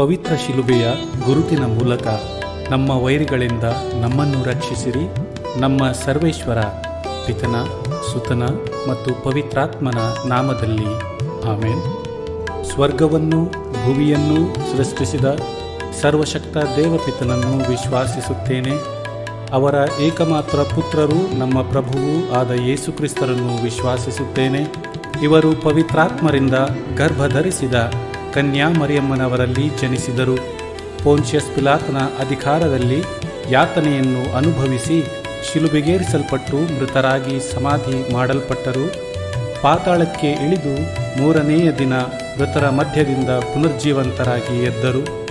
ಪವಿತ್ರ ಶಿಲುಬೆಯ ಗುರುತಿನ ಮೂಲಕ ನಮ್ಮ ವೈರಿಗಳಿಂದ ನಮ್ಮನ್ನು ರಕ್ಷಿಸಿರಿ. ನಮ್ಮ ಸರ್ವೇಶ್ವರ ಪಿತನ, ಸುತನ ಮತ್ತು ಪವಿತ್ರಾತ್ಮನ ನಾಮದಲ್ಲಿ ಆಮೇನ್. ಸ್ವರ್ಗವನ್ನು ಭುವಿಯನ್ನು ಸೃಷ್ಟಿಸಿದ ಸರ್ವಶಕ್ತ ದೇವಪಿತನನ್ನು ವಿಶ್ವಾಸಿಸುತ್ತೇನೆ. ಅವರ ಏಕಮಾತ್ರ ಪುತ್ರರು ನಮ್ಮ ಪ್ರಭುವೂ ಆದ ಯೇಸುಕ್ರಿಸ್ತರನ್ನು ವಿಶ್ವಾಸಿಸುತ್ತೇನೆ. ಇವರು ಪವಿತ್ರಾತ್ಮರಿಂದ ಗರ್ಭಧರಿಸಿದ ಕನ್ಯಾ ಮರಿಯಮ್ಮನವರಲ್ಲಿ ಜನಿಸಿದರು. ಪೋನ್ಷಿಯಸ್ ಪಿಲಾತನ ಅಧಿಕಾರದಲ್ಲಿ ಯಾತನೆಯನ್ನು ಅನುಭವಿಸಿ ಶಿಲುಬೆಗೇರಿಸಲ್ಪಟ್ಟು ಮೃತರಾಗಿ ಸಮಾಧಿ ಮಾಡಲ್ಪಟ್ಟರು. ಪಾತಾಳಕ್ಕೆ ಇಳಿದು ಮೂರನೆಯ ದಿನ ಮೃತರ ಮಧ್ಯದಿಂದ ಪುನರ್ಜೀವಂತರಾಗಿ ಎದ್ದರು.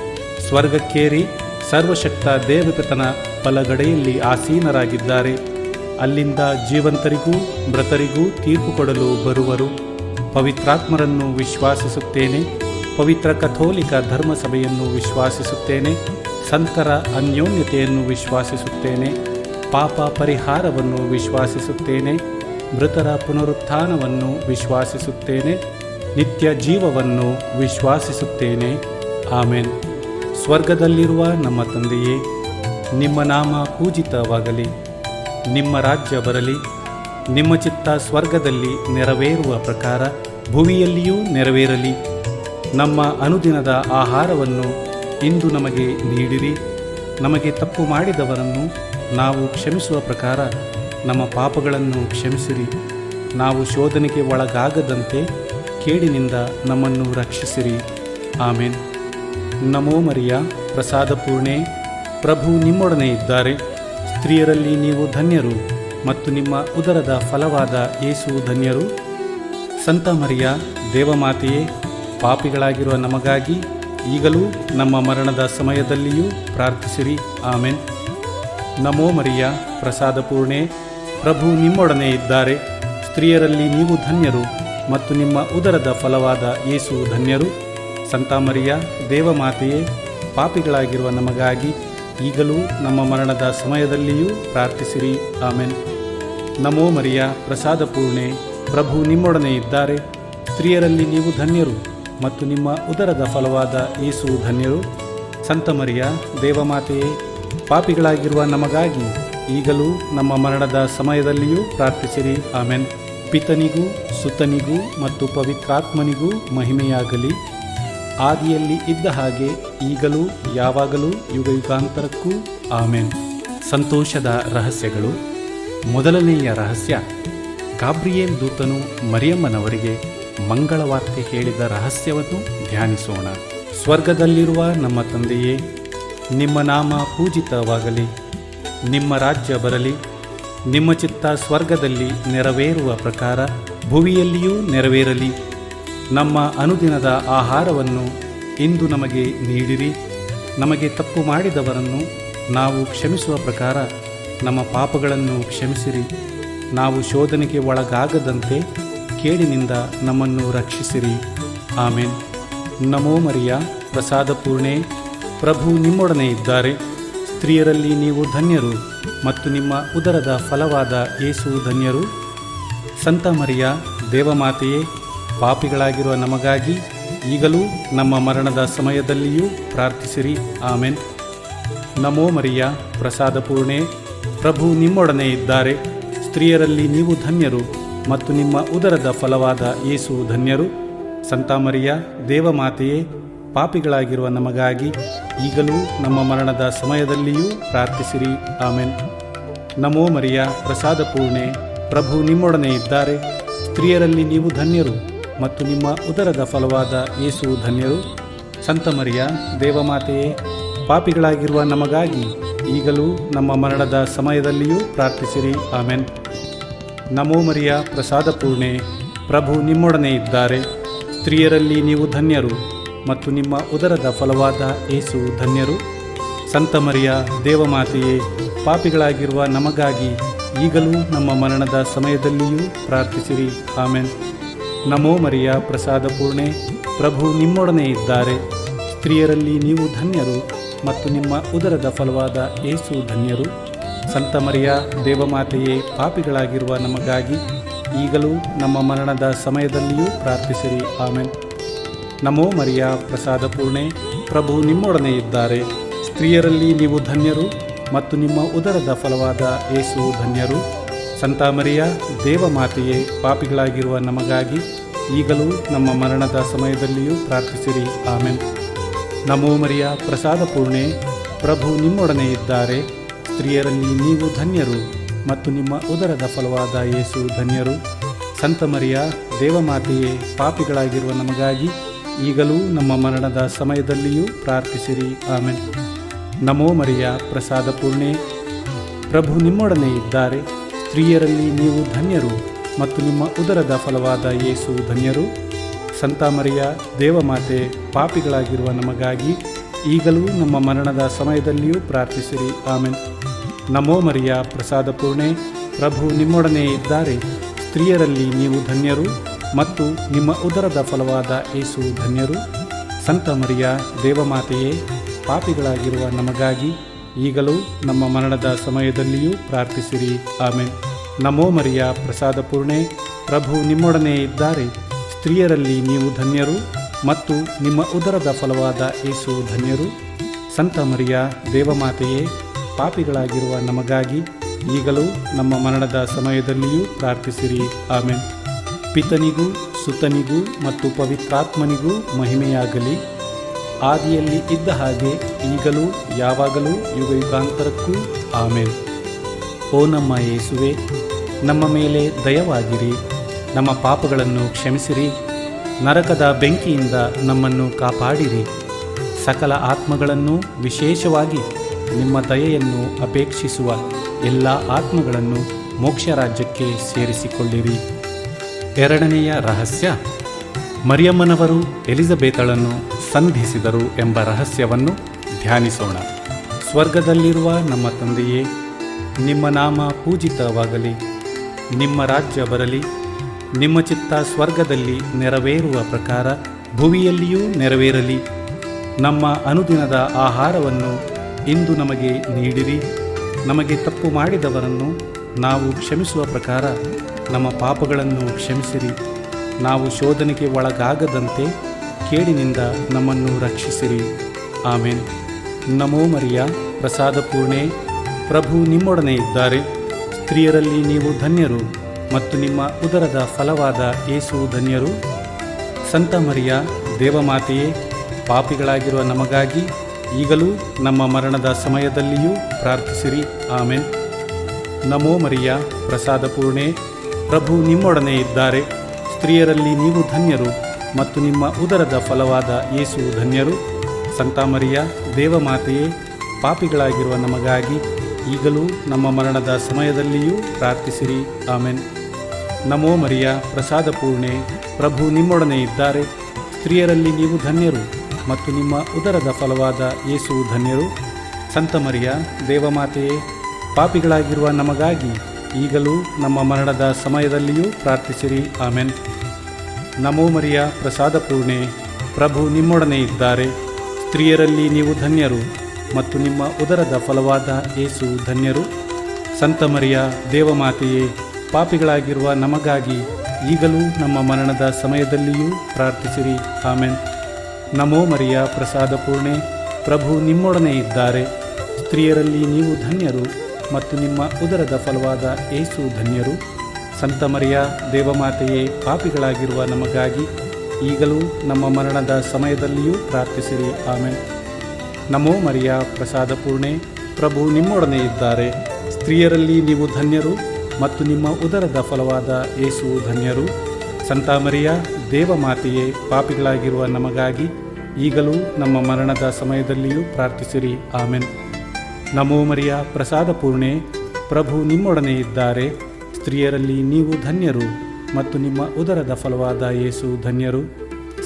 ಸ್ವರ್ಗಕ್ಕೇರಿ ಸರ್ವಶಕ್ತ ದೇವಪಿತನ ಬಲಗಡೆಯಲ್ಲಿ ಆಸೀನರಾಗಿದ್ದಾರೆ. ಅಲ್ಲಿಂದ ಜೀವಂತರಿಗೂ ಮೃತರಿಗೂ ತೀರ್ಪು ಕೊಡಲು ಬರುವರು. ಪವಿತ್ರಾತ್ಮರನ್ನು ವಿಶ್ವಾಸಿಸುತ್ತೇನೆ. ಪವಿತ್ರ ಕಥೋಲಿಕ ಧರ್ಮಸಭೆಯನ್ನು ವಿಶ್ವಾಸಿಸುತ್ತೇನೆ. ಸಂತರ ಅನ್ಯೋನ್ಯತೆಯನ್ನು ವಿಶ್ವಾಸಿಸುತ್ತೇನೆ. ಪಾಪ ಪರಿಹಾರವನ್ನು ವಿಶ್ವಾಸಿಸುತ್ತೇನೆ. ಮೃತರ ಪುನರುತ್ಥಾನವನ್ನು ವಿಶ್ವಾಸಿಸುತ್ತೇನೆ. ನಿತ್ಯ ಜೀವವನ್ನು ವಿಶ್ವಾಸಿಸುತ್ತೇನೆ. ಆಮೇನ್. ಸ್ವರ್ಗದಲ್ಲಿರುವ ನಮ್ಮ ತಂದೆಯೇ, ನಿಮ್ಮ ನಾಮ ಪೂಜಿತವಾಗಲಿ. ನಿಮ್ಮ ರಾಜ್ಯ ಬರಲಿ. ನಿಮ್ಮ ಚಿತ್ತ ಸ್ವರ್ಗದಲ್ಲಿ ನೆರವೇರುವ ಪ್ರಕಾರ ಭುವಿಯಲ್ಲಿಯೂ ನೆರವೇರಲಿ. ನಮ್ಮ ಅನುದಿನದ ಆಹಾರವನ್ನು ಇಂದು ನಮಗೆ ನೀಡಿರಿ. ನಮಗೆ ತಪ್ಪು ಮಾಡಿದವರನ್ನು ನಾವು ಕ್ಷಮಿಸುವ ಪ್ರಕಾರ ನಮ್ಮ ಪಾಪಗಳನ್ನು ಕ್ಷಮಿಸಿರಿ. ನಾವು ಶೋಧನೆಗೆ ಒಳಗಾಗದಂತೆ ಕೇಡಿನಿಂದ ನಮ್ಮನ್ನು ರಕ್ಷಿಸಿರಿ. ಆಮೇನ್. ನಮೋ ಮರಿಯ, ಪ್ರಸಾದ ಪೂರ್ಣೆ, ಪ್ರಭು ನಿಮ್ಮೊಡನೆ ಇದ್ದಾರೆ. ಸ್ತ್ರೀಯರಲ್ಲಿ ನೀವು ಧನ್ಯರು ಮತ್ತು ನಿಮ್ಮ ಉದರದ ಫಲವಾದ ಯೇಸು ಧನ್ಯರು. ಸಂತ ಮರಿಯ, ದೇವಮಾತೆಯೇ, ಪಾಪಿಗಳಾಗಿರುವ ನಮಗಾಗಿ ಈಗಲೂ ನಮ್ಮ ಮರಣದ ಸಮಯದಲ್ಲಿಯೂ ಪ್ರಾರ್ಥಿಸಿರಿ. ಆಮೆನ್. ನಮೋ ಮರಿಯ, ಪ್ರಸಾದ ಪೂರ್ಣೆ, ಪ್ರಭು ನಿಮ್ಮೊಡನೆ ಇದ್ದಾರೆ. ಸ್ತ್ರೀಯರಲ್ಲಿ ನೀವು ಧನ್ಯರು ಮತ್ತು ನಿಮ್ಮ ಉದರದ ಫಲವಾದ ಯೇಸು ಧನ್ಯರು. ಸಂತ ಮರಿಯ, ದೇವಮಾತೆಯೇ, ಪಾಪಿಗಳಾಗಿರುವ ನಮಗಾಗಿ ಈಗಲೂ ನಮ್ಮ ಮರಣದ ಸಮಯದಲ್ಲಿಯೂ ಪ್ರಾರ್ಥಿಸಿರಿ. ಆಮೆನ್. ನಮೋ ಮರಿಯ, ಪ್ರಸಾದ ಪೂರ್ಣೆ, ಪ್ರಭು ನಿಮ್ಮೊಡನೆ ಇದ್ದಾರೆ. ಸ್ತ್ರೀಯರಲ್ಲಿ ನೀವು ಧನ್ಯರು ಮತ್ತು ನಿಮ್ಮ ಉದರದ ಫಲವಾದ ಯೇಸು ಧನ್ಯರು. ಸಂತ ಮರಿಯ, ದೇವಮಾತೆಯೇ, ಪಾಪಿಗಳಾಗಿರುವ ನಮಗಾಗಿ ಈಗಲೂ ನಮ್ಮ ಮರಣದ ಸಮಯದಲ್ಲಿಯೂ ಪ್ರಾರ್ಥಿಸಿರಿ. ಆಮೆನ್. ಪಿತನಿಗೂ ಸುತನಿಗೂ ಮತ್ತು ಪವಿತ್ರಾತ್ಮನಿಗೂ ಮಹಿಮೆಯಾಗಲಿ. ಆದಿಯಲ್ಲಿ ಇದ್ದ ಹಾಗೆ ಈಗಲೂ ಯಾವಾಗಲೂ ಯುಗಯುಗಾಂತರಕ್ಕೂ ಆಮೆನ್. ಸಂತೋಷದ ರಹಸ್ಯಗಳು. ಮೊದಲನೆಯ ರಹಸ್ಯ, ಗಾಬ್ರಿಯೇಲ್ ದೂತನು ಮರಿಯಮ್ಮನವರಿಗೆ ಮಂಗಳವಾರ್ತೆ ಹೇಳಿದ ರಹಸ್ಯವನ್ನು ಧ್ಯಾನಿಸೋಣ. ಸ್ವರ್ಗದಲ್ಲಿರುವ ನಮ್ಮ ತಂದೆಯೇ, ನಿಮ್ಮ ನಾಮ ಪೂಜಿತವಾಗಲಿ. ನಿಮ್ಮ ರಾಜ್ಯ ಬರಲಿ. ನಿಮ್ಮ ಚಿತ್ತ ಸ್ವರ್ಗದಲ್ಲಿ ನೆರವೇರುವ ಪ್ರಕಾರ ಭುವಿಯಲ್ಲಿಯೂ ನೆರವೇರಲಿ. ನಮ್ಮ ಅನುದಿನದ ಆಹಾರವನ್ನು ಇಂದು ನಮಗೆ ನೀಡಿರಿ. ನಮಗೆ ತಪ್ಪು ಮಾಡಿದವರನ್ನು ನಾವು ಕ್ಷಮಿಸುವ ಪ್ರಕಾರ ನಮ್ಮ ಪಾಪಗಳನ್ನು ಕ್ಷಮಿಸಿರಿ. ನಾವು ಶೋಧನೆಗೆ ಒಳಗಾಗದಂತೆ ಕೇಡಿನಿಂದ ನಮ್ಮನ್ನು ರಕ್ಷಿಸಿರಿ. ಆಮೆನ್. ನಮೋ ಮರಿಯ, ಪ್ರಸಾದ ಪೂರ್ಣೆ, ಪ್ರಭು ನಿಮ್ಮೊಡನೆ ಇದ್ದಾರೆ. ಸ್ತ್ರೀಯರಲ್ಲಿ ನೀವು ಧನ್ಯರು ಮತ್ತು ನಿಮ್ಮ ಉದರದ ಫಲವಾದ ಯೇಸು ಧನ್ಯರು. ಸಂತ ಮರಿಯ, ದೇವಮಾತೆಯೇ, ಪಾಪಿಗಳಾಗಿರುವ ನಮಗಾಗಿ ಈಗಲೂ ನಮ್ಮ ಮರಣದ ಸಮಯದಲ್ಲಿಯೂ ಪ್ರಾರ್ಥಿಸಿರಿ. ಆಮೆನ್. ನಮೋ ಮರಿಯ, ಪ್ರಸಾದ ಪೂರ್ಣೆ, ಪ್ರಭು ನಿಮ್ಮೊಡನೆ ಇದ್ದಾರೆ. ಸ್ತ್ರೀಯರಲ್ಲಿ ನೀವು ಧನ್ಯರು ಮತ್ತು ನಿಮ್ಮ ಉದರದ ಫಲವಾದ ಯೇಸು ಧನ್ಯರು. ಸಂತ ಮರಿಯ, ದೇವಮಾತೆಯೇ, ಪಾಪಿಗಳಾಗಿರುವ ನಮಗಾಗಿ ಈಗಲೂ ನಮ್ಮ ಮರಣದ ಸಮಯದಲ್ಲಿಯೂ ಪ್ರಾರ್ಥಿಸಿರಿ. ಆಮೆನ್. ನಮೋ ಮರಿಯ, ಪ್ರಸಾದ ಪೂರ್ಣೆ, ಪ್ರಭು ನಿಮ್ಮೊಡನೆ ಇದ್ದಾರೆ. ಸ್ತ್ರೀಯರಲ್ಲಿ ನೀವು ಧನ್ಯರು ಮತ್ತು ನಿಮ್ಮ ಉದರದ ಫಲವಾದ ಯೇಸು ಧನ್ಯರು. ಸಂತ ಮರಿಯ, ದೇವಮಾತೆಯೇ, ಪಾಪಿಗಳಾಗಿರುವ ನಮಗಾಗಿ ಈಗಲೂ ನಮ್ಮ ಮರಣದ ಸಮಯದಲ್ಲಿಯೂ ಪ್ರಾರ್ಥಿಸಿರಿ. ಆಮೆನ್. ನಮೋ ಮರಿಯ, ಪ್ರಸಾದ ಪೂರ್ಣೆ, ಪ್ರಭು ನಿಮ್ಮೊಡನೆ ಇದ್ದಾರೆ. ಸ್ತ್ರೀಯರಲ್ಲಿ ನೀವು ಧನ್ಯರು ಮತ್ತು ನಿಮ್ಮ ಉದರದ ಫಲವಾದ ಯೇಸು ಧನ್ಯರು. ಸಂತ ಮರಿಯ, ದೇವಮಾತೆಯೇ, ಪಾಪಿಗಳಾಗಿರುವ ನಮಗಾಗಿ ಈಗಲೂ ನಮ್ಮ ಮರಣದ ಸಮಯದಲ್ಲಿಯೂ ಪ್ರಾರ್ಥಿಸಿರಿ. ಆಮೆನ್. ನಮೋ ಮರಿಯ, ಪ್ರಸಾದ ಪೂರ್ಣೆ, ಪ್ರಭು ನಿಮ್ಮೊಡನೆ ಇದ್ದಾರೆ. ಸ್ತ್ರೀಯರಲ್ಲಿ ನೀವು ಧನ್ಯರು ಮತ್ತು ನಿಮ್ಮ ಉದರದ ಫಲವಾದ ಯೇಸು ಧನ್ಯರು. ಸಂತ ಮರಿಯ, ದೇವಮಾತೆಯೇ, ಪಾಪಿಗಳಾಗಿರುವ ನಮಗಾಗಿ ಈಗಲೂ ನಮ್ಮ ಮರಣದ ಸಮಯದಲ್ಲಿಯೂ ಪ್ರಾರ್ಥಿಸಿರಿ. ಆಮೆನ್. ನಮೋ ಮರಿಯ, ಪ್ರಸಾದ ಪೂರ್ಣೆ, ಪ್ರಭು ನಿಮ್ಮೊಡನೆ ಇದ್ದಾರೆ. ಸ್ತ್ರೀಯರಲ್ಲಿ ನೀವು ಧನ್ಯರು ಮತ್ತು ನಿಮ್ಮ ಉದರದ ಫಲವಾದ ಯೇಸು ಧನ್ಯರು. ಸಂತ ಮರಿಯ ದೇವಮಾತೆಯೇ, ಪಾಪಿಗಳಾಗಿರುವ ನಮಗಾಗಿ ಈಗಲೂ ನಮ್ಮ ಮರಣದ ಸಮಯದಲ್ಲಿಯೂ ಪ್ರಾರ್ಥಿಸಿರಿ. ಆಮೆನ್. ನಮೋ ಮರಿಯ, ಪ್ರಸಾದ ಪೂರ್ಣೆ, ಪ್ರಭು ನಿಮ್ಮೊಡನೆ ಇದ್ದಾರೆ. ಸ್ತ್ರೀಯರಲ್ಲಿ ನೀವು ಧನ್ಯರು ಮತ್ತು ನಿಮ್ಮ ಉದರದ ಫಲವಾದ ಯೇಸು ಧನ್ಯರು. ಸಂತ ಮರಿಯ ದೇವಮಾತೆಯೇ, ಪಾಪಿಗಳಾಗಿರುವ ನಮಗಾಗಿ ಈಗಲೂ ನಮ್ಮ ಮರಣದ ಸಮಯದಲ್ಲಿಯೂ ಪ್ರಾರ್ಥಿಸಿರಿ. ಆಮೆನ್. ನಮೋ ಮರಿಯ, ಪ್ರಸಾದ ಪೂರ್ಣೆ, ಪ್ರಭು ನಿಮ್ಮೊಡನೆ ಇದ್ದಾರೆ. ಸ್ತ್ರೀಯರಲ್ಲಿ ನೀವು ಧನ್ಯರು ಮತ್ತು ನಿಮ್ಮ ಉದರದ ಫಲವಾದ ಯೇಸು ಧನ್ಯರು. ಸಂತ ಮರಿಯ ದೇವಮಾತೆ, ಪಾಪಿಗಳಾಗಿರುವ ನಮಗಾಗಿ ಈಗಲೂ ನಮ್ಮ ಮರಣದ ಸಮಯದಲ್ಲಿಯೂ ಪ್ರಾರ್ಥಿಸಿರಿ. ಆಮೆನ್. ನಮೋ ಮರಿಯ, ಪ್ರಸಾದ ಪೂರ್ಣೆ, ಪ್ರಭು ನಿಮ್ಮೊಡನೆ ಇದ್ದಾರೆ. ಸ್ತ್ರೀಯರಲ್ಲಿ ನೀವು ಧನ್ಯರು ಮತ್ತು ನಿಮ್ಮ ಉದರದ ಫಲವಾದ ಯೇಸು ಧನ್ಯರು. ಸಂತ ಮರಿಯ ದೇವಮಾತೆಯೇ, ಪಾಪಿಗಳಾಗಿರುವ ನಮಗಾಗಿ ಈಗಲೂ ನಮ್ಮ ಮರಣದ ಸಮಯದಲ್ಲಿಯೂ ಪ್ರಾರ್ಥಿಸಿರಿ. ಆಮೆನ್. ನಮೋ ಮರಿಯ, ಪ್ರಸಾದ ಪೂರ್ಣೆ, ಪ್ರಭು ನಿಮ್ಮೊಡನೆ ಇದ್ದಾರೆ. ಸ್ತ್ರೀಯರಲ್ಲಿ ನೀವು ಧನ್ಯರು ಮತ್ತು ನಿಮ್ಮ ಉದರದ ಫಲವಾದ ಯೇಸು ಧನ್ಯರು. ಸಂತ ಮರಿಯ ದೇವಮಾತೆಯೇ, ಪಾಪಿಗಳಾಗಿರುವ ನಮಗಾಗಿ ಈಗಲೂ ನಮ್ಮ ಮರಣದ ಸಮಯದಲ್ಲಿಯೂ ಪ್ರಾರ್ಥಿಸಿರಿ. ಆಮೆನ್. ಪಿತನಿಗೂ ಸುತನಿಗೂ ಮತ್ತು ಪವಿತ್ರಾತ್ಮನಿಗೂ ಮಹಿಮೆಯಾಗಲಿ, ಆದಿಯಲ್ಲಿ ಇದ್ದ ಹಾಗೆ ಈಗಲೂ ಯಾವಾಗಲೂ ಯುಗಯುಗಾಂತರಕ್ಕೂ. ಆಮೆನ್. ಓ ನಮ್ಮ ಯೇಸುವೆ, ನಮ್ಮ ಮೇಲೆ ದಯವಾಗಿರಿ, ನಮ್ಮ ಪಾಪಗಳನ್ನು ಕ್ಷಮಿಸಿರಿ, ನರಕದ ಬೆಂಕಿಯಿಂದ ನಮ್ಮನ್ನು ಕಾಪಾಡಿರಿ. ಸಕಲ ಆತ್ಮಗಳನ್ನು, ವಿಶೇಷವಾಗಿ ನಿಮ್ಮ ದಯೆಯನ್ನು ಅಪೇಕ್ಷಿಸುವ ಎಲ್ಲ ಆತ್ಮಗಳನ್ನು ಮೋಕ್ಷ ರಾಜ್ಯಕ್ಕೆ ಸೇರಿಸಿಕೊಳ್ಳಿರಿ. ಎರಡನೆಯ ರಹಸ್ಯ, ಮರಿಯಮ್ಮನವರು ಎಲಿಜಬೇತಳನ್ನು ಸಂಧಿಸಿದರು ಎಂಬ ರಹಸ್ಯವನ್ನು ಧ್ಯಾನಿಸೋಣ. ಸ್ವರ್ಗದಲ್ಲಿರುವ ನಮ್ಮ ತಂದೆಯೇ, ನಿಮ್ಮ ನಾಮ ಪೂಜಿತವಾಗಲಿ, ನಿಮ್ಮ ರಾಜ್ಯ ಬರಲಿ, ನಿಮ್ಮ ಚಿತ್ತ ಸ್ವರ್ಗದಲ್ಲಿ ನೆರವೇರುವ ಪ್ರಕಾರ ಭುವಿಯಲ್ಲಿಯೂ ನೆರವೇರಲಿ. ನಮ್ಮ ಅನುದಿನದ ಆಹಾರವನ್ನು ಇಂದು ನಮಗೆ ನೀಡಿರಿ. ನಮಗೆ ತಪ್ಪು ಮಾಡಿದವರನ್ನು ನಾವು ಕ್ಷಮಿಸುವ ಪ್ರಕಾರ ನಮ್ಮ ಪಾಪಗಳನ್ನು ಕ್ಷಮಿಸಿರಿ. ನಾವು ಶೋಧನೆಗೆ ಒಳಗಾಗದಂತೆ ಕೇಡಿನಿಂದ ನಮ್ಮನ್ನು ರಕ್ಷಿಸಿರಿ. ಆಮೆನ್. ನಮೋ ಮರಿಯ, ಪ್ರಸಾದ ಪೂರ್ಣೆ, ಪ್ರಭು ನಿಮ್ಮೊಡನೆ ಇದ್ದಾರೆ. ಸ್ತ್ರೀಯರಲ್ಲಿ ನೀವು ಧನ್ಯರು ಮತ್ತು ನಿಮ್ಮ ಉದರದ ಫಲವಾದ ಯೇಸು ಧನ್ಯರು. ಸಂತ ಮರಿಯ ದೇವಮಾತೆಯೇ, ಪಾಪಿಗಳಾಗಿರುವ ನಮಗಾಗಿ ಈಗಲೂ ನಮ್ಮ ಮರಣದ ಸಮಯದಲ್ಲಿಯೂ ಪ್ರಾರ್ಥಿಸಿರಿ. ಆಮೆನ್. ನಮೋ ಮರಿಯ, ಪ್ರಸಾದ ಪೂರ್ಣೆ, ಪ್ರಭು ನಿಮ್ಮೊಡನೆ ಇದ್ದಾರೆ. ಸ್ತ್ರೀಯರಲ್ಲಿ ನೀವು ಧನ್ಯರು ಮತ್ತು ನಿಮ್ಮ ಉದರದ ಫಲವಾದ ಯೇಸು ಧನ್ಯರು. ಸಂತ ಮರಿಯ ದೇವಮಾತೆಯೇ, ಪಾಪಿಗಳಾಗಿರುವ ನಮಗಾಗಿ ಈಗಲೂ ನಮ್ಮ ಮರಣದ ಸಮಯದಲ್ಲಿಯೂ ಪ್ರಾರ್ಥಿಸಿರಿ. ಆಮೆನ್. ನಮೋ ಮರಿಯ, ಪ್ರಸಾದ ಪೂರ್ಣೆ, ಪ್ರಭು ನಿಮ್ಮೊಡನೆ ಇದ್ದಾರೆ. ಸ್ತ್ರೀಯರಲ್ಲಿ ನೀವು ಧನ್ಯರು ಮತ್ತು ನಿಮ್ಮ ಉದರದ ಫಲವಾದ ಯೇಸು ಧನ್ಯರು. ಸಂತ ಮರಿಯ ದೇವಮಾತೆಯೇ, ಪಾಪಿಗಳಾಗಿರುವ ನಮಗಾಗಿ ಈಗಲೂ ನಮ್ಮ ಮರಣದ ಸಮಯದಲ್ಲಿಯೂ ಪ್ರಾರ್ಥಿಸಿರಿ. ಆಮೆನ್. ನಮೋ ಮರಿಯ, ಪ್ರಸಾದ ಪೂರ್ಣೆ, ಪ್ರಭು ನಿಮ್ಮೊಡನೆ ಇದ್ದಾರೆ. ಸ್ತ್ರೀಯರಲ್ಲಿ ನೀವು ಧನ್ಯರು ಮತ್ತು ನಿಮ್ಮ ಉದರದ ಫಲವಾದ ಯೇಸು ಧನ್ಯರು. ಸಂತ ಮರಿಯ ದೇವಮಾತೆಯೇ, ಪಾಪಿಗಳಾಗಿರುವ ನಮಗಾಗಿ ಈಗಲೂ ನಮ್ಮ ಮರಣದ ಸಮಯದಲ್ಲಿಯೂ ಪ್ರಾರ್ಥಿಸಿರಿ. ಆಮೆನ್. ನಮೋ ಮರಿಯ, ಪ್ರಸಾದ ಪೂರ್ಣೆ, ಪ್ರಭು ನಿಮ್ಮೊಡನೆ ಇದ್ದಾರೆ. ಸ್ತ್ರೀಯರಲ್ಲಿ ನೀವು ಧನ್ಯರು ಮತ್ತು ನಿಮ್ಮ ಉದರದ ಫಲವಾದ ಯೇಸು ಧನ್ಯರು. ಸಂತ ಮರಿಯ ದೇವಮಾತೆಯೇ, ಪಾಪಿಗಳಾಗಿರುವ ನಮಗಾಗಿ ಈಗಲೂ ನಮ್ಮ ಮರಣದ ಸಮಯದಲ್ಲಿಯೂ ಪ್ರಾರ್ಥಿಸಿರಿ. ಆಮೆನ್. ನಮೋ ಮರಿಯ, ಪ್ರಸಾದ ಪೂರ್ಣೆ, ಪ್ರಭು ನಿಮ್ಮೊಡನೆ ಇದ್ದಾರೆ. ಸ್ತ್ರೀಯರಲ್ಲಿ ನೀವು ಧನ್ಯರು ಮತ್ತು ನಿಮ್ಮ ಉದರದ ಫಲವಾದ ಯೇಸು ಧನ್ಯರು. ಸಂತ ಮರಿಯ ದೇವಮಾತೆಯೇ, ಪಾಪಿಗಳಾಗಿರುವ ನಮಗಾಗಿ ಈಗಲೂ ನಮ್ಮ ಮರಣದ ಸಮಯದಲ್ಲಿಯೂ ಪ್ರಾರ್ಥಿಸಿರಿ. ಆಮೆನ್. ನಮೋ ಮರಿಯ, ಪ್ರಸಾದ ಪೂರ್ಣೆ, ಪ್ರಭು ನಿಮ್ಮೊಡನೆ ಇದ್ದಾರೆ. ಸ್ತ್ರೀಯರಲ್ಲಿ ನೀವು ಧನ್ಯರು ಮತ್ತು ನಿಮ್ಮ ಉದರದ ಫಲವಾದ ಯೇಸು ಧನ್ಯರು.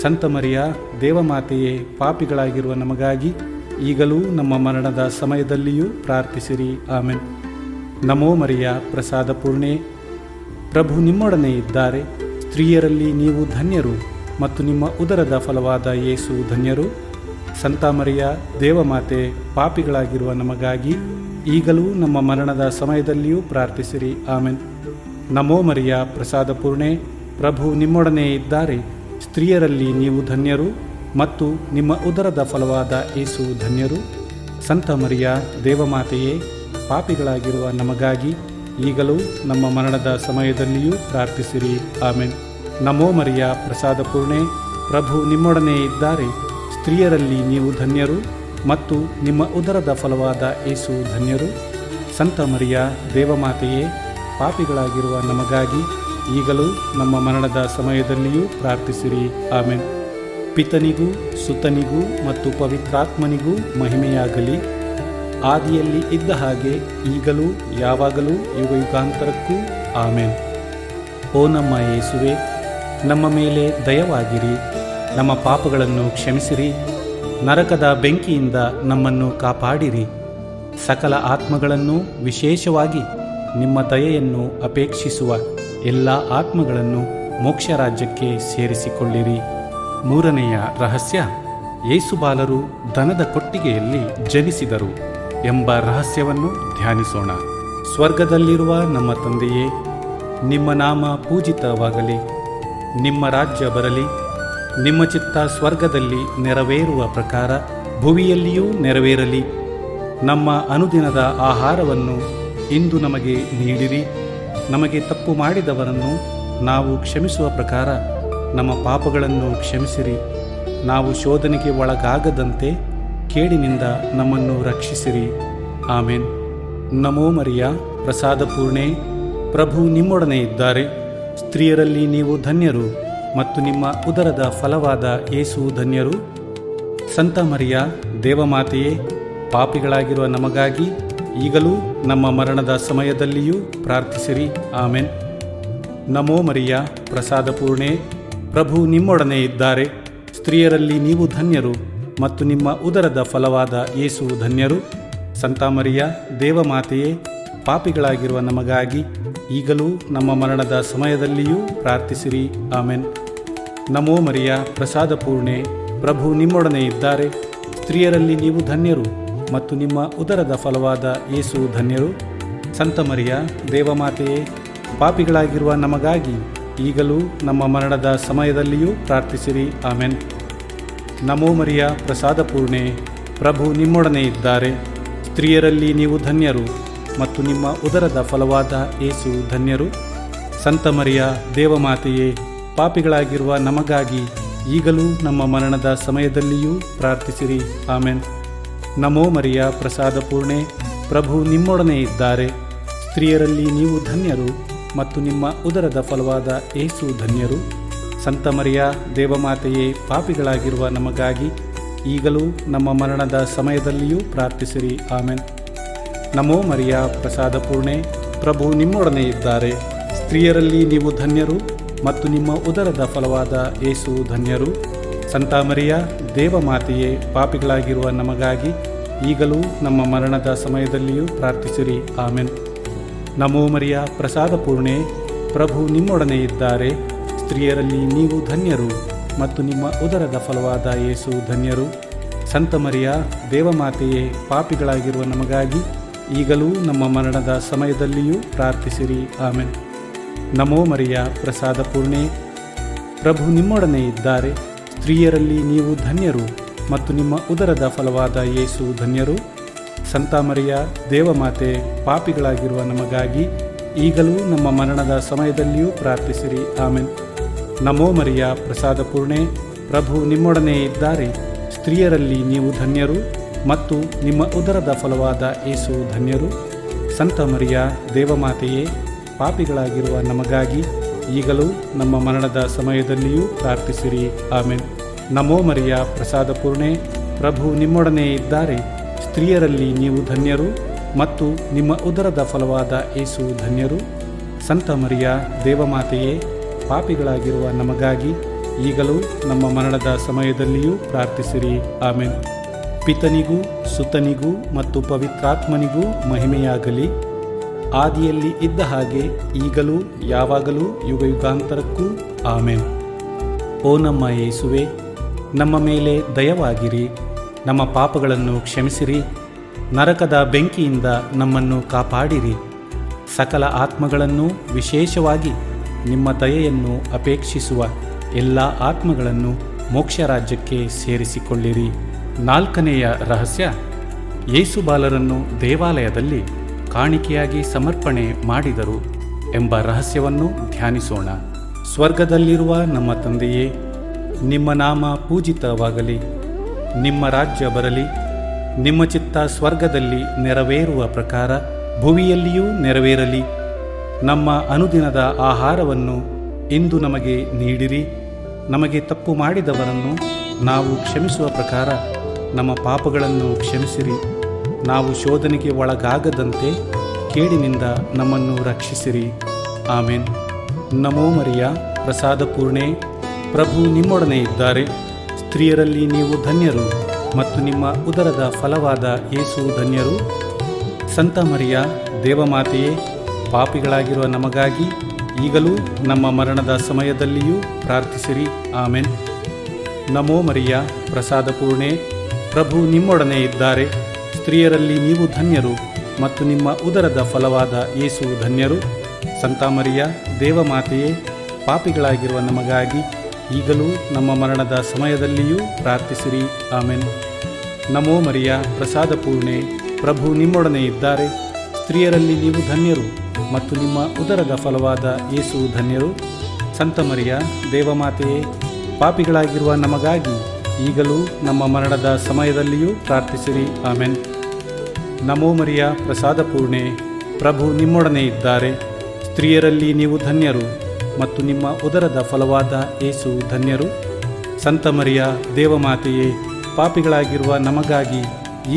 ಸಂತ ಮರಿಯ ದೇವಮಾತೆಯೇ, ಪಾಪಿಗಳಾಗಿರುವ ನಮಗಾಗಿ ಈಗಲೂ ನಮ್ಮ ಮರಣದ ಸಮಯದಲ್ಲಿಯೂ ಪ್ರಾರ್ಥಿಸಿರಿ. ಆಮೆನ್. ನಮೋ ಮರಿಯ, ಪ್ರಸಾದ ಪೂರ್ಣೆ, ಪ್ರಭು ನಿಮ್ಮೊಡನೆ ಇದ್ದಾರೆ. ಸ್ತ್ರೀಯರಲ್ಲಿ ನೀವು ಧನ್ಯರು ಮತ್ತು ನಿಮ್ಮ ಉದರದ ಫಲವಾದ ಯೇಸು ಧನ್ಯರು. ಸಂತ ಮರಿಯ ದೇವಮಾತೆ, ಪಾಪಿಗಳಾಗಿರುವ ನಮಗಾಗಿ ಈಗಲೂ ನಮ್ಮ ಮರಣದ ಸಮಯದಲ್ಲಿಯೂ ಪ್ರಾರ್ಥಿಸಿರಿ. ಆಮೆನ್. ನಮೋ ಮರಿಯ, ಪ್ರಸಾದ ಪೂರ್ಣೆ, ಪ್ರಭು ನಿಮ್ಮೊಡನೆ ಇದ್ದಾರೆ. ಸ್ತ್ರೀಯರಲ್ಲಿ ನೀವು ಧನ್ಯರು ಮತ್ತು ನಿಮ್ಮ ಉದರದ ಫಲವಾದ ಯೇಸು ಧನ್ಯರು. ಸಂತ ಮರಿಯ ದೇವಮಾತೆಯೇ, ಪಾಪಿಗಳಾಗಿರುವ ನಮಗಾಗಿ ಈಗಲೂ ನಮ್ಮ ಮರಣದ ಸಮಯದಲ್ಲಿಯೂ ಪ್ರಾರ್ಥಿಸಿರಿ. ಆಮೆನ್. ನಮೋ ಮರಿಯ ಪ್ರಸಾದ ಪೂರ್ಣೆ, ಪ್ರಭು ನಿಮ್ಮೊಡನೆ ಇದ್ದಾರೆ. ಸ್ತ್ರೀಯರಲ್ಲಿ ನೀವು ಧನ್ಯರು ಮತ್ತು ನಿಮ್ಮ ಉದರದ ಫಲವಾದ ಯೇಸು ಧನ್ಯರು. ಸಂತ ಮರಿಯ ದೇವಮಾತೆಯೇ, ಪಾಪಿಗಳಾಗಿರುವ ನಮಗಾಗಿ ಈಗಲೂ ನಮ್ಮ ಮರಣದ ಸಮಯದಲ್ಲಿಯೂ ಪ್ರಾರ್ಥಿಸಿರಿ. ಆಮೆನ್. ಪಿತನಿಗೂ ಸುತನಿಗೂ ಮತ್ತು ಪವಿತ್ರಾತ್ಮನಿಗೂ ಮಹಿಮೆಯಾಗಲಿ, ಆದಿಯಲ್ಲಿ ಇದ್ದ ಹಾಗೆ ಈಗಲೂ ಯಾವಾಗಲೂ ಯುಗಯುಗಾಂತರಕ್ಕೂ. ಆಮೆನ್. ಓ ನಮ್ಮ ಯೇಸುವೆ, ನಮ್ಮ ಮೇಲೆ ದಯವಾಗಿರಿ, ನಮ್ಮ ಪಾಪಗಳನ್ನು ಕ್ಷಮಿಸಿರಿ, ನರಕದ ಬೆಂಕಿಯಿಂದ ನಮ್ಮನ್ನು ಕಾಪಾಡಿರಿ, ಸಕಲ ಆತ್ಮಗಳನ್ನು, ವಿಶೇಷವಾಗಿ ನಿಮ್ಮ ದಯೆಯನ್ನು ಅಪೇಕ್ಷಿಸುವ ಎಲ್ಲ ಆತ್ಮಗಳನ್ನು ಮೋಕ್ಷರಾಜ್ಯಕ್ಕೆ ಸೇರಿಸಿಕೊಳ್ಳಿರಿ. ಮೂರನೆಯ ರಹಸ್ಯ, ಯೇಸುಬಾಲರು ದನದ ಕೊಟ್ಟಿಗೆಯಲ್ಲಿ ಜನಿಸಿದರು ಎಂಬ ರಹಸ್ಯವನ್ನು ಧ್ಯಾನಿಸೋಣ. ಸ್ವರ್ಗದಲ್ಲಿರುವ ನಮ್ಮ ತಂದೆಯೇ, ನಿಮ್ಮ ನಾಮ ಪೂಜಿತವಾಗಲಿ, ನಿಮ್ಮ ರಾಜ್ಯ ಬರಲಿ, ನಿಮ್ಮ ಚಿತ್ತ ಸ್ವರ್ಗದಲ್ಲಿ ನೆರವೇರುವ ಪ್ರಕಾರ ಭುವಿಯಲ್ಲಿಯೂ ನೆರವೇರಲಿ. ನಮ್ಮ ಅನುದಿನದ ಆಹಾರವನ್ನು ಇಂದು ನಮಗೆ ನೀಡಿರಿ. ನಮಗೆ ತಪ್ಪು ಮಾಡಿದವರನ್ನು ನಾವು ಕ್ಷಮಿಸುವ ಪ್ರಕಾರ ನಮ್ಮ ಪಾಪಗಳನ್ನು ಕ್ಷಮಿಸಿರಿ. ನಾವು ಶೋಧನೆಗೆ ಒಳಗಾಗದಂತೆ ಕೇಡಿನಿಂದ ನಮ್ಮನ್ನು ರಕ್ಷಿಸಿರಿ. ಆಮೆನ್. ನಮೋ ಮರಿಯ ಪ್ರಸಾದ ಪೂರ್ಣೆ, ಪ್ರಭು ನಿಮ್ಮೊಡನೆ ಇದ್ದಾರೆ. ಸ್ತ್ರೀಯರಲ್ಲಿ ನೀವು ಧನ್ಯರು ಮತ್ತು ನಿಮ್ಮ ಉದರದ ಫಲವಾದ ಯೇಸು ಧನ್ಯರು. ಸಂತ ಮರಿಯ ದೇವಮಾತೆಯೇ, ಪಾಪಿಗಳಾಗಿರುವ ನಮಗಾಗಿ ಈಗಲೂ ನಮ್ಮ ಮರಣದ ಸಮಯದಲ್ಲಿಯೂ ಪ್ರಾರ್ಥಿಸಿರಿ. ಆಮೆನ್. ನಮೋ ಮರಿಯ ಪ್ರಸಾದ ಪೂರ್ಣೆ, ಪ್ರಭು ನಿಮ್ಮೊಡನೆ ಇದ್ದಾರೆ. ಸ್ತ್ರೀಯರಲ್ಲಿ ನೀವು ಧನ್ಯರು ಮತ್ತು ನಿಮ್ಮ ಉದರದ ಫಲವಾದ ಯೇಸು ಧನ್ಯರು. ಸಂತ ಮರಿಯ ದೇವಮಾತೆಯೇ, ಪಾಪಿಗಳಾಗಿರುವ ನಮಗಾಗಿ ಈಗಲೂ ನಮ್ಮ ಮರಣದ ಸಮಯದಲ್ಲಿಯೂ ಪ್ರಾರ್ಥಿಸಿರಿ. ಆಮೆನ್. ನಮೋ ಮರಿಯ ಪ್ರಸಾದ ಪೂರ್ಣೆ, ಪ್ರಭು ನಿಮ್ಮೊಡನೆ ಇದ್ದಾರೆ. ಸ್ತ್ರೀಯರಲ್ಲಿ ನೀವು ಧನ್ಯರು ಮತ್ತು ನಿಮ್ಮ ಉದರದ ಫಲವಾದ ಯೇಸು ಧನ್ಯರು. ಸಂತ ಮರಿಯ ದೇವಮಾತೆಯೇ, ಪಾಪಿಗಳಾಗಿರುವ ನಮಗಾಗಿ ಈಗಲೂ ನಮ್ಮ ಮರಣದ ಸಮಯದಲ್ಲಿಯೂ ಪ್ರಾರ್ಥಿಸಿರಿ. ಆಮೆನ್. ನಮೋ ಮರಿಯ ಪ್ರಸಾದ ಪೂರ್ಣೆ, ಪ್ರಭು ನಿಮ್ಮೊಡನೆ ಇದ್ದಾರೆ. ಸ್ತ್ರೀಯರಲ್ಲಿ ನೀವು ಧನ್ಯರು ಮತ್ತು ನಿಮ್ಮ ಉದರದ ಫಲವಾದ ಯೇಸು ಧನ್ಯರು. ಸಂತ ಮರಿಯ ದೇವಮಾತೆಯೇ, ಪಾಪಿಗಳಾಗಿರುವ ನಮಗಾಗಿ ಈಗಲೂ ನಮ್ಮ ಮರಣದ ಸಮಯದಲ್ಲಿಯೂ ಪ್ರಾರ್ಥಿಸಿರಿ. ಆಮೆನ್. ನಮೋ ಮರಿಯ ಪ್ರಸಾದ ಪೂರ್ಣೆ, ಪ್ರಭು ನಿಮ್ಮೊಡನೆ ಇದ್ದಾರೆ. ಸ್ತ್ರೀಯರಲ್ಲಿ ನೀವು ಧನ್ಯರು ಮತ್ತು ನಿಮ್ಮ ಉದರದ ಫಲವಾದ ಯೇಸು ಧನ್ಯರು. ಸಂತ ಮರಿಯ ದೇವಮಾತೆಯೇ, ಪಾಪಿಗಳಾಗಿರುವ ನಮಗಾಗಿ ಈಗಲೂ ನಮ್ಮ ಮರಣದ ಸಮಯದಲ್ಲಿಯೂ ಪ್ರಾರ್ಥಿಸಿರಿ. ಆಮೆನ್. ನಮೋ ಮರಿಯ ಪ್ರಸಾದ ಪೂರ್ಣೆ, ಪ್ರಭು ನಿಮ್ಮೊಡನೆ ಇದ್ದಾರೆ. ಸ್ತ್ರೀಯರಲ್ಲಿ ನೀವು ಧನ್ಯರು ಮತ್ತು ನಿಮ್ಮ ಉದರದ ಫಲವಾದ ಯೇಸು ಧನ್ಯರು. ಸಂತ ಮರಿಯ ದೇವಮಾತೆಯೇ, ಪಾಪಿಗಳಾಗಿರುವ ನಮಗಾಗಿ ಈಗಲೂ ನಮ್ಮ ಮರಣದ ಸಮಯದಲ್ಲಿಯೂ ಪ್ರಾರ್ಥಿಸಿರಿ. ಆಮೆನ್. ನಮೋ ಮರಿಯ ಪ್ರಸಾದ ಪೂರ್ಣೆ, ಪ್ರಭು ನಿಮ್ಮೊಡನೆ ಇದ್ದಾರೆ. ಸ್ತ್ರೀಯರಲ್ಲಿ ನೀವು ಧನ್ಯರು ಮತ್ತು ನಿಮ್ಮ ಉದರದ ಫಲವಾದ ಯೇಸು ಧನ್ಯರು. ಸಂತ ಮರಿಯ ದೇವಮಾತೆಯೇ, ಪಾಪಿಗಳಾಗಿರುವ ನಮಗಾಗಿ ಈಗಲೂ ನಮ್ಮ ಮರಣದ ಸಮಯದಲ್ಲಿಯೂ ಪ್ರಾರ್ಥಿಸಿರಿ. ಆಮೆನ್. ನಮೋ ಮರಿಯ ಪ್ರಸಾದ ಪೂರ್ಣೆ, ಪ್ರಭು ನಿಮ್ಮೊಡನೆ ಇದ್ದಾರೆ. ಸ್ತ್ರೀಯರಲ್ಲಿ ನೀವು ಧನ್ಯರು ಮತ್ತು ನಿಮ್ಮ ಉದರದ ಫಲವಾದ ಯೇಸು ಧನ್ಯರು. ಸಂತ ಮರಿಯ ದೇವಮಾತೆ, ಪಾಪಿಗಳಾಗಿರುವ ನಮಗಾಗಿ ಈಗಲೂ ನಮ್ಮ ಮರಣದ ಸಮಯದಲ್ಲಿಯೂ ಪ್ರಾರ್ಥಿಸಿರಿ. ಆಮೆನ್. ನಮೋ ಮರಿಯ ಪ್ರಸಾದ ಪೂರ್ಣೆ, ಪ್ರಭು ನಿಮ್ಮೊಡನೆ ಇದ್ದಾರೆ. ಸ್ತ್ರೀಯರಲ್ಲಿ ನೀವು ಧನ್ಯರು ಮತ್ತು ನಿಮ್ಮ ಉದರದ ಫಲವಾದ ಯೇಸು ಧನ್ಯರು. ಸಂತ ಮರಿಯ ದೇವಮಾತೆಯೇ, ಪಾಪಿಗಳಾಗಿರುವ ನಮಗಾಗಿ ಈಗಲೂ ನಮ್ಮ ಮರಣದ ಸಮಯದಲ್ಲಿಯೂ ಪ್ರಾರ್ಥಿಸಿರಿ. ಆಮೆನ್. ನಮೋ ಮರಿಯ ಪ್ರಸಾದ ಪೂರ್ಣೆ, ಪ್ರಭು ನಿಮ್ಮೊಡನೆ ಇದ್ದಾರೆ. ಸ್ತ್ರೀಯರಲ್ಲಿ ನೀವು ಧನ್ಯರು ಮತ್ತು ನಿಮ್ಮ ಉದರದ ಫಲವಾದ ಯೇಸು ಧನ್ಯರು. ಸಂತ ಮರಿಯ ದೇವಮಾತೆಯೇ, ಪಾಪಿಗಳಾಗಿರುವ ನಮಗಾಗಿ ಈಗಲೂ ನಮ್ಮ ಮರಣದ ಸಮಯದಲ್ಲಿಯೂ ಪ್ರಾರ್ಥಿಸಿರಿ. ಆಮೆನ್. ಪಿತನಿಗೂ ಸುತನಿಗೂ ಮತ್ತು ಪವಿತ್ರಾತ್ಮನಿಗೂ ಮಹಿಮೆಯಾಗಲಿ, ಆದಿಯಲ್ಲಿ ಇದ್ದ ಹಾಗೆ ಈಗಲೂ ಯಾವಾಗಲೂ ಯುಗಯುಗಾಂತರಕ್ಕೂ. ಆಮೆನ್. ಓ ನಮ್ಮ ಯೇಸುವೆ, ನಮ್ಮ ಮೇಲೆ ದಯವಾಗಿರಿ, ನಮ್ಮ ಪಾಪಗಳನ್ನು ಕ್ಷಮಿಸಿರಿ, ನರಕದ ಬೆಂಕಿಯಿಂದ ನಮ್ಮನ್ನು ಕಾಪಾಡಿರಿ, ಸಕಲ ಆತ್ಮಗಳನ್ನು, ವಿಶೇಷವಾಗಿ ನಿಮ್ಮ ದಯೆಯನ್ನು ಅಪೇಕ್ಷಿಸುವ ಎಲ್ಲ ಆತ್ಮಗಳನ್ನು ಮೋಕ್ಷ ರಾಜ್ಯಕ್ಕೆ ಸೇರಿಸಿಕೊಳ್ಳಿರಿ. 4ನೆಯ ರಹಸ್ಯ, ಯೇಸು ಬಾಲರನ್ನು ದೇವಾಲಯದಲ್ಲಿ ಕಾಣಿಕೆಯಾಗಿ ಸಮರ್ಪಣೆ ಮಾಡಿದರು ಎಂಬ ರಹಸ್ಯವನ್ನು ಧ್ಯಾನಿಸೋಣ. ಸ್ವರ್ಗದಲ್ಲಿರುವ ನಮ್ಮ ತಂದೆಯೇ, ನಿಮ್ಮ ನಾಮ ಪೂಜಿತವಾಗಲಿ, ನಿಮ್ಮ ರಾಜ್ಯ ಬರಲಿ, ನಿಮ್ಮ ಚಿತ್ತ ಸ್ವರ್ಗದಲ್ಲಿ ನೆರವೇರುವ ಪ್ರಕಾರ ಭುವಿಯಲ್ಲಿಯೂ ನೆರವೇರಲಿ. ನಮ್ಮ ಅನುದಿನದ ಆಹಾರವನ್ನು ಇಂದು ನಮಗೆ ನೀಡಿರಿ. ನಮಗೆ ತಪ್ಪು ಮಾಡಿದವರನ್ನು ನಾವು ಕ್ಷಮಿಸುವ ಪ್ರಕಾರ ನಮ್ಮ ಪಾಪಗಳನ್ನು ಕ್ಷಮಿಸಿರಿ. ನಾವು ಶೋಧನೆಗೆ ಒಳಗಾಗದಂತೆ ಕೇಡಿನಿಂದ ನಮ್ಮನ್ನು ರಕ್ಷಿಸಿರಿ. ಆಮೇನ್. ನಮೋ ಮರಿಯ, ಪ್ರಸಾದ ಪೂರ್ಣೆ, ಪ್ರಭು ನಿಮ್ಮೊಡನೆ ಇದ್ದಾರೆ. ಸ್ತ್ರೀಯರಲ್ಲಿ ನೀವು ಧನ್ಯರು ಮತ್ತು ನಿಮ್ಮ ಉದರದ ಫಲವಾದ ಯೇಸು ಧನ್ಯರು. ಸಂತ ಮರಿಯ, ದೇವಮಾತೆಯೇ, ಪಾಪಿಗಳಾಗಿರುವ ನಮಗಾಗಿ ಈಗಲೂ ನಮ್ಮ ಮರಣದ ಸಮಯದಲ್ಲಿಯೂ ಪ್ರಾರ್ಥಿಸಿರಿ. ಆಮೆನ್. ನಮೋ ಮರಿಯ, ಪ್ರಸಾದ ಪೂರ್ಣೆ, ಪ್ರಭು ನಿಮ್ಮೊಡನೆ ಇದ್ದಾರೆ. ಸ್ತ್ರೀಯರಲ್ಲಿ ನೀವು ಧನ್ಯರು ಮತ್ತು ನಿಮ್ಮ ಉದರದ ಫಲವಾದ ಯೇಸು ಧನ್ಯರು. ಸಂತ ಮರಿಯ, ದೇವಮಾತೆಯೇ, ಪಾಪಿಗಳಾಗಿರುವ ನಮಗಾಗಿ ಈಗಲೂ ನಮ್ಮ ಮರಣದ ಸಮಯದಲ್ಲಿಯೂ ಪ್ರಾರ್ಥಿಸಿರಿ. ಆಮೆನ್. ನಮೋ ಮರಿಯ, ಪ್ರಸಾದ ಪೂರ್ಣೆ, ಪ್ರಭು ನಿಮ್ಮೊಡನೆ ಇದ್ದಾರೆ. ಸ್ತ್ರೀಯರಲ್ಲಿ ನೀವು ಧನ್ಯರು ಮತ್ತು ನಿಮ್ಮ ಉದರದ ಫಲವಾದ ಯೇಸು ಧನ್ಯರು. ಸಂತ ಮರಿಯ, ದೇವಮಾತೆಯೇ, ಪಾಪಿಗಳಾಗಿರುವ ನಮಗಾಗಿ ಈಗಲೂ ನಮ್ಮ ಮರಣದ ಸಮಯದಲ್ಲಿಯೂ ಪ್ರಾರ್ಥಿಸಿರಿ. ಆಮೆನ್. ನಮೋ ಮರಿಯ, ಪ್ರಸಾದ ಪೂರ್ಣೆ, ಪ್ರಭು ನಿಮ್ಮೊಡನೆ ಇದ್ದಾರೆ. ಸ್ತ್ರೀಯರಲ್ಲಿ ನೀವು ಧನ್ಯರು ಮತ್ತು ನಿಮ್ಮ ಉದರದ ಫಲವಾದ ಯೇಸು ಧನ್ಯರು. ಸಂತ ಮರಿಯ, ದೇವಮಾತೆಯೇ, ಪಾಪಿಗಳಾಗಿರುವ ನಮಗಾಗಿ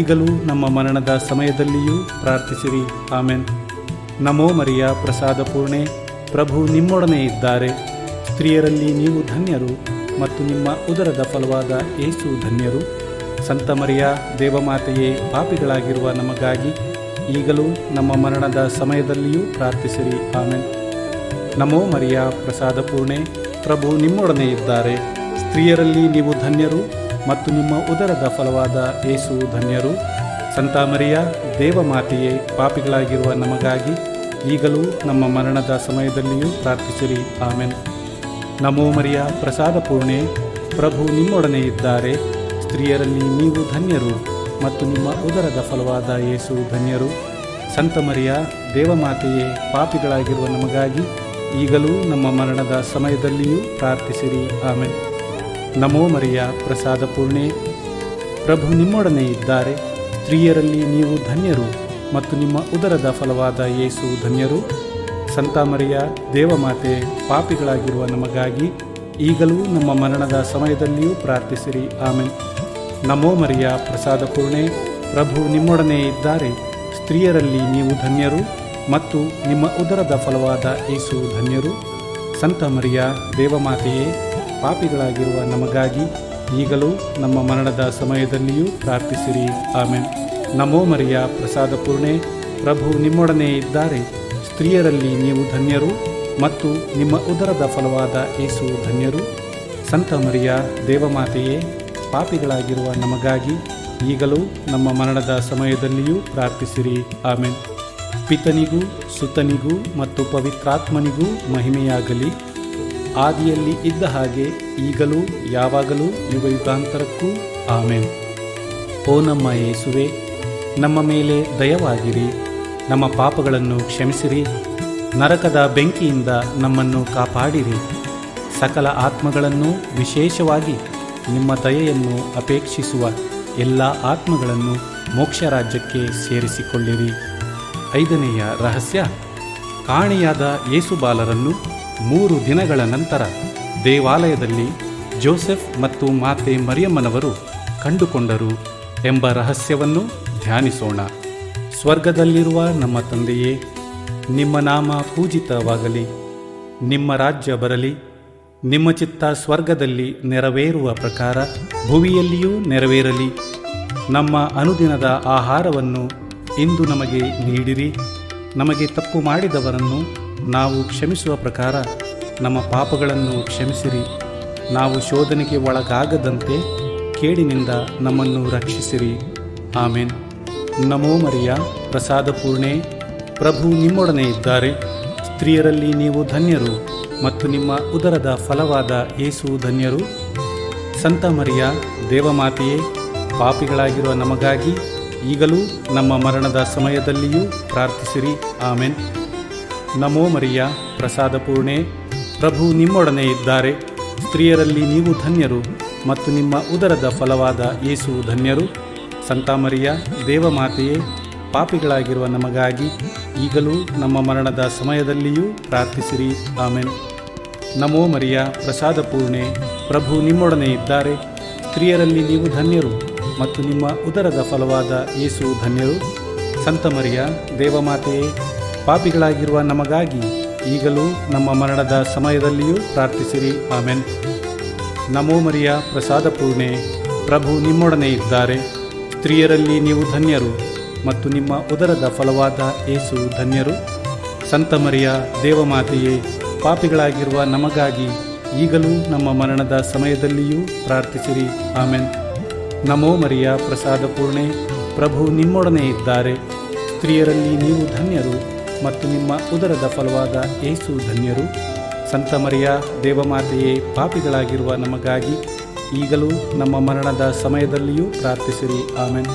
ಈಗಲೂ ನಮ್ಮ ಮರಣದ ಸಮಯದಲ್ಲಿಯೂ ಪ್ರಾರ್ಥಿಸಿರಿ. ಆಮೆನ್. ನಮೋ ಮರಿಯ, ಪ್ರಸಾದ ಪೂರ್ಣೆ, ಪ್ರಭು ನಿಮ್ಮೊಡನೆ ಇದ್ದಾರೆ. ಸ್ತ್ರೀಯರಲ್ಲಿ ನೀವು ಧನ್ಯರು ಮತ್ತು ನಿಮ್ಮ ಉದರದ ಫಲವಾದ ಯೇಸು ಧನ್ಯರು. ಸಂತ ಮರಿಯ, ದೇವಮಾತೆಯೇ, ಪಾಪಿಗಳಾಗಿರುವ ನಮಗಾಗಿ ಈಗಲೂ ನಮ್ಮ ಮರಣದ ಸಮಯದಲ್ಲಿಯೂ ಪ್ರಾರ್ಥಿಸಿರಿ. ಆಮೆನ್. ನಮೋ ಮರಿಯ, ಪ್ರಸಾದ ಪೂರ್ಣೆ, ಪ್ರಭು ನಿಮ್ಮೊಡನೆ ಇದ್ದಾರೆ. ಸ್ತ್ರೀಯರಲ್ಲಿ ನೀವು ಧನ್ಯರು ಮತ್ತು ನಿಮ್ಮ ಉದರದ ಫಲವಾದ ಯೇಸು ಧನ್ಯರು. ಸಂತ ಮರಿಯ, ದೇವಮಾತೆಯೇ, ಪಾಪಿಗಳಾಗಿರುವ ನಮಗಾಗಿ ಈಗಲೂ ನಮ್ಮ ಮರಣದ ಸಮಯದಲ್ಲಿಯೂ ಪ್ರಾರ್ಥಿಸಿರಿ. ಆಮೆನ್. ನಮೋ ಮರಿಯ, ಪ್ರಸಾದ ಪೂರ್ಣೆ, ಪ್ರಭು ನಿಮ್ಮೊಡನೆ ಇದ್ದಾರೆ. ಸ್ತ್ರೀಯರಲ್ಲಿ ನೀವು ಧನ್ಯರು ಮತ್ತು ನಿಮ್ಮ ಉದರದ ಫಲವಾದ ಯೇಸು ಧನ್ಯರು. ಸಂತ ಮರಿಯ, ದೇವಮಾತೆಯೇ, ಪಾಪಿಗಳಾಗಿರುವ ನಮಗಾಗಿ ಈಗಲೂ ನಮ್ಮ ಮರಣದ ಸಮಯದಲ್ಲಿಯೂ ಪ್ರಾರ್ಥಿಸಿರಿ. ಆಮೆನ್. ನಮೋ ಮರಿಯ, ಪ್ರಸಾದ ಪೂರ್ಣೆ, ಪ್ರಭು ನಿಮ್ಮೊಡನೆ ಇದ್ದಾರೆ. ಸ್ತ್ರೀಯರಲ್ಲಿ ನೀವು ಧನ್ಯರು ಮತ್ತು ನಿಮ್ಮ ಉದರದ ಫಲವಾದ ಯೇಸು ಧನ್ಯರು. ಸಂತ ಮರಿಯ, ದೇವಮಾತೆ, ಪಾಪಿಗಳಾಗಿರುವ ನಮಗಾಗಿ ಈಗಲೂ ನಮ್ಮ ಮರಣದ ಸಮಯದಲ್ಲಿಯೂ ಪ್ರಾರ್ಥಿಸಿರಿ. ಆಮೆನ್. ನಮೋ ಮರಿಯ, ಪ್ರಸಾದ ಪೂರ್ಣೆ, ಪ್ರಭು ನಿಮ್ಮೊಡನೆ ಇದ್ದಾರೆ. ಸ್ತ್ರೀಯರಲ್ಲಿ ನೀವು ಧನ್ಯರು ಮತ್ತು ನಿಮ್ಮ ಉದರದ ಫಲವಾದ ಯೇಸು ಧನ್ಯರು. ಸಂತ ಮರಿಯ, ದೇವಮಾತೆಯೇ, ಪಾಪಿಗಳಾಗಿರುವ ನಮಗಾಗಿ ಈಗಲೂ ನಮ್ಮ ಮರಣದ ಸಮಯದಲ್ಲಿಯೂ ಪ್ರಾರ್ಥಿಸಿರಿ. ಆಮೆನ್. ನಮೋ ಮರಿಯ, ಪ್ರಸಾದ ಪೂರ್ಣೆ, ಪ್ರಭು ನಿಮ್ಮೊಡನೆ ಇದ್ದಾರೆ. ಸ್ತ್ರೀಯರಲ್ಲಿ ನೀವು ಧನ್ಯರು ಮತ್ತು ನಿಮ್ಮ ಉದರದ ಫಲವಾದ ಯೇಸು ಧನ್ಯರು. ಸಂತ ಮರಿಯ, ದೇವಮಾತೆಯೇ, ಪಾಪಿಗಳಾಗಿರುವ ನಮಗಾಗಿ ಈಗಲೂ ನಮ್ಮ ಮರಣದ ಸಮಯದಲ್ಲಿಯೂ ಪ್ರಾರ್ಥಿಸಿರಿ. ಆಮೆನ್. ಪಿತನಿಗೂ ಸುತನಿಗೂ ಮತ್ತು ಪವಿತ್ರಾತ್ಮನಿಗೂ ಮಹಿಮೆಯಾಗಲಿ. ಆದಿಯಲ್ಲಿ ಇದ್ದ ಹಾಗೆ ಈಗಲೂ ಯಾವಾಗಲೂ ಯುಗಯುಗಾಂತರಕ್ಕೂ. ಆಮೆನ್. ಓ ನಮ್ಮ ಯೇಸುವೆ, ನಮ್ಮ ಮೇಲೆ ದಯವಾಗಿರಿ. ನಮ್ಮ ಪಾಪಗಳನ್ನು ಕ್ಷಮಿಸಿರಿ. ನರಕದ ಬೆಂಕಿಯಿಂದ ನಮ್ಮನ್ನು ಕಾಪಾಡಿರಿ. ಸಕಲ ಆತ್ಮಗಳನ್ನು, ವಿಶೇಷವಾಗಿ ನಿಮ್ಮ ದಯೆಯನ್ನು ಅಪೇಕ್ಷಿಸುವ ಎಲ್ಲ ಆತ್ಮಗಳನ್ನು ಮೋಕ್ಷ ರಾಜ್ಯಕ್ಕೆ ಸೇರಿಸಿಕೊಳ್ಳಿರಿ. 5ನೆಯ ರಹಸ್ಯ, ಕಾಣೆಯಾದ ಯೇಸು ಬಾಲರನ್ನು 3 ದಿನಗಳ ನಂತರ ದೇವಾಲಯದಲ್ಲಿ ಜೋಸೆಫ್ ಮತ್ತು ಮಾತೆ ಮರಿಯಮ್ಮನವರು ಕಂಡುಕೊಂಡರು ಎಂಬ ರಹಸ್ಯವನ್ನು ಧ್ಯಾನಿಸೋಣ. ಸ್ವರ್ಗದಲ್ಲಿರುವ ನಮ್ಮ ತಂದೆಯೇ, ನಿಮ್ಮ ನಾಮ ಪೂಜಿತವಾಗಲಿ. ನಿಮ್ಮ ರಾಜ್ಯ ಬರಲಿ. ನಿಮ್ಮ ಚಿತ್ತ ಸ್ವರ್ಗದಲ್ಲಿ ನೆರವೇರುವ ಪ್ರಕಾರ ಭುವಿಯಲ್ಲಿಯೂ ನೆರವೇರಲಿ. ನಮ್ಮ ಅನುದಿನದ ಆಹಾರವನ್ನು ಇಂದು ನಮಗೆ ನೀಡಿರಿ. ನಮಗೆ ತಪ್ಪು ಮಾಡಿದವರನ್ನು ನಾವು ಕ್ಷಮಿಸುವ ಪ್ರಕಾರ ನಮ್ಮ ಪಾಪಗಳನ್ನು ಕ್ಷಮಿಸಿರಿ. ನಾವು ಶೋಧನೆಗೆ ಒಳಗಾಗದಂತೆ ಕೇಡಿನಿಂದ ನಮ್ಮನ್ನು ರಕ್ಷಿಸಿರಿ. ಆಮೆನ್. ನಮೋ ಮರಿಯ, ಪ್ರಸಾದ ಪೂರ್ಣೆ, ಪ್ರಭು ನಿಮ್ಮೊಡನೆ ಇದ್ದಾರೆ. ಸ್ತ್ರೀಯರಲ್ಲಿ ನೀವು ಧನ್ಯರು ಮತ್ತು ನಿಮ್ಮ ಉದರದ ಫಲವಾದ ಯೇಸು ಧನ್ಯರು. ಸಂತ ಮರಿಯ ದೇವಮಾತೆಯೇ, ಪಾಪಿಗಳಾಗಿರುವ ನಮಗಾಗಿ ಈಗಲೂ ನಮ್ಮ ಮರಣದ ಸಮಯದಲ್ಲಿಯೂ ಪ್ರಾರ್ಥಿಸಿರಿ. ಆಮೆನ್. ನಮೋ ಮರಿಯ, ಪ್ರಸಾದ ಪೂರ್ಣೆ, ಪ್ರಭು ನಿಮ್ಮೊಡನೆ ಇದ್ದಾರೆ. ಸ್ತ್ರೀಯರಲ್ಲಿ ನೀವು ಧನ್ಯರು ಮತ್ತು ನಿಮ್ಮ ಉದರದ ಫಲವಾದ ಯೇಸು ಧನ್ಯರು. ಸಂತ ಮರಿಯ ದೇವಮಾತೆಯೇ, ಪಾಪಿಗಳಾಗಿರುವ ನಮಗಾಗಿ ಈಗಲೂ ನಮ್ಮ ಮರಣದ ಸಮಯದಲ್ಲಿಯೂ ಪ್ರಾರ್ಥಿಸಿರಿ. ಆಮೆನ್. ನಮೋ ಮರಿಯ, ಪ್ರಸಾದ ಪೂರ್ಣೆ, ಪ್ರಭು ನಿಮ್ಮೊಡನೆ ಇದ್ದಾರೆ. ಸ್ತ್ರೀಯರಲ್ಲಿ ನೀವು ಧನ್ಯರು ಮತ್ತು ನಿಮ್ಮ ಉದರದ ಫಲವಾದ ಯೇಸು ಧನ್ಯರು. ಸಂತ ಮರಿಯ ದೇವಮಾತೆಯೇ, ಪಾಪಿಗಳಾಗಿರುವ ನಮಗಾಗಿ ಈಗಲೂ ನಮ್ಮ ಮರಣದ ಸಮಯದಲ್ಲಿಯೂ ಪ್ರಾರ್ಥಿಸಿರಿ. ಆಮೆನ್. ನಮೋ ಮರಿಯ, ಪ್ರಸಾದ ಪೂರ್ಣೆ, ಪ್ರಭು ನಿಮ್ಮೊಡನೆ ಇದ್ದಾರೆ. ಸ್ತ್ರೀಯರಲ್ಲಿ ನೀವು ಧನ್ಯರು ಮತ್ತು ನಿಮ್ಮ ಉದರದ ಫಲವಾದ ಯೇಸು ಧನ್ಯರು. ಸಂತ ಮರಿಯ ದೇವಮಾತೆಯೇ, ಪಾಪಿಗಳಾಗಿರುವ ನಮಗಾಗಿ ಈಗಲೂ ನಮ್ಮ ಮರಣದ ಸಮಯದಲ್ಲಿಯೂ ಪ್ರಾರ್ಥಿಸಿರಿ. ಆಮೆನ್. ನಮೋ ಮರಿಯ, ಪ್ರಸಾದ ಪೂರ್ಣೆ, ಪ್ರಭು ನಿಮ್ಮೊಡನೆ ಇದ್ದಾರೆ. ಸ್ತ್ರೀಯರಲ್ಲಿ ನೀವು ಧನ್ಯರು ಮತ್ತು ನಿಮ್ಮ ಉದರದ ಫಲವಾದ ಯೇಸು ಧನ್ಯರು. ಸಂತ ಮರಿಯ ದೇವಮಾತೆಯೇ, ಪಾಪಿಗಳಾಗಿರುವ ನಮಗಾಗಿ ಈಗಲೂ ನಮ್ಮ ಮರಣದ ಸಮಯದಲ್ಲಿಯೂ ಪ್ರಾರ್ಥಿಸಿರಿ. ಆಮೆನ್.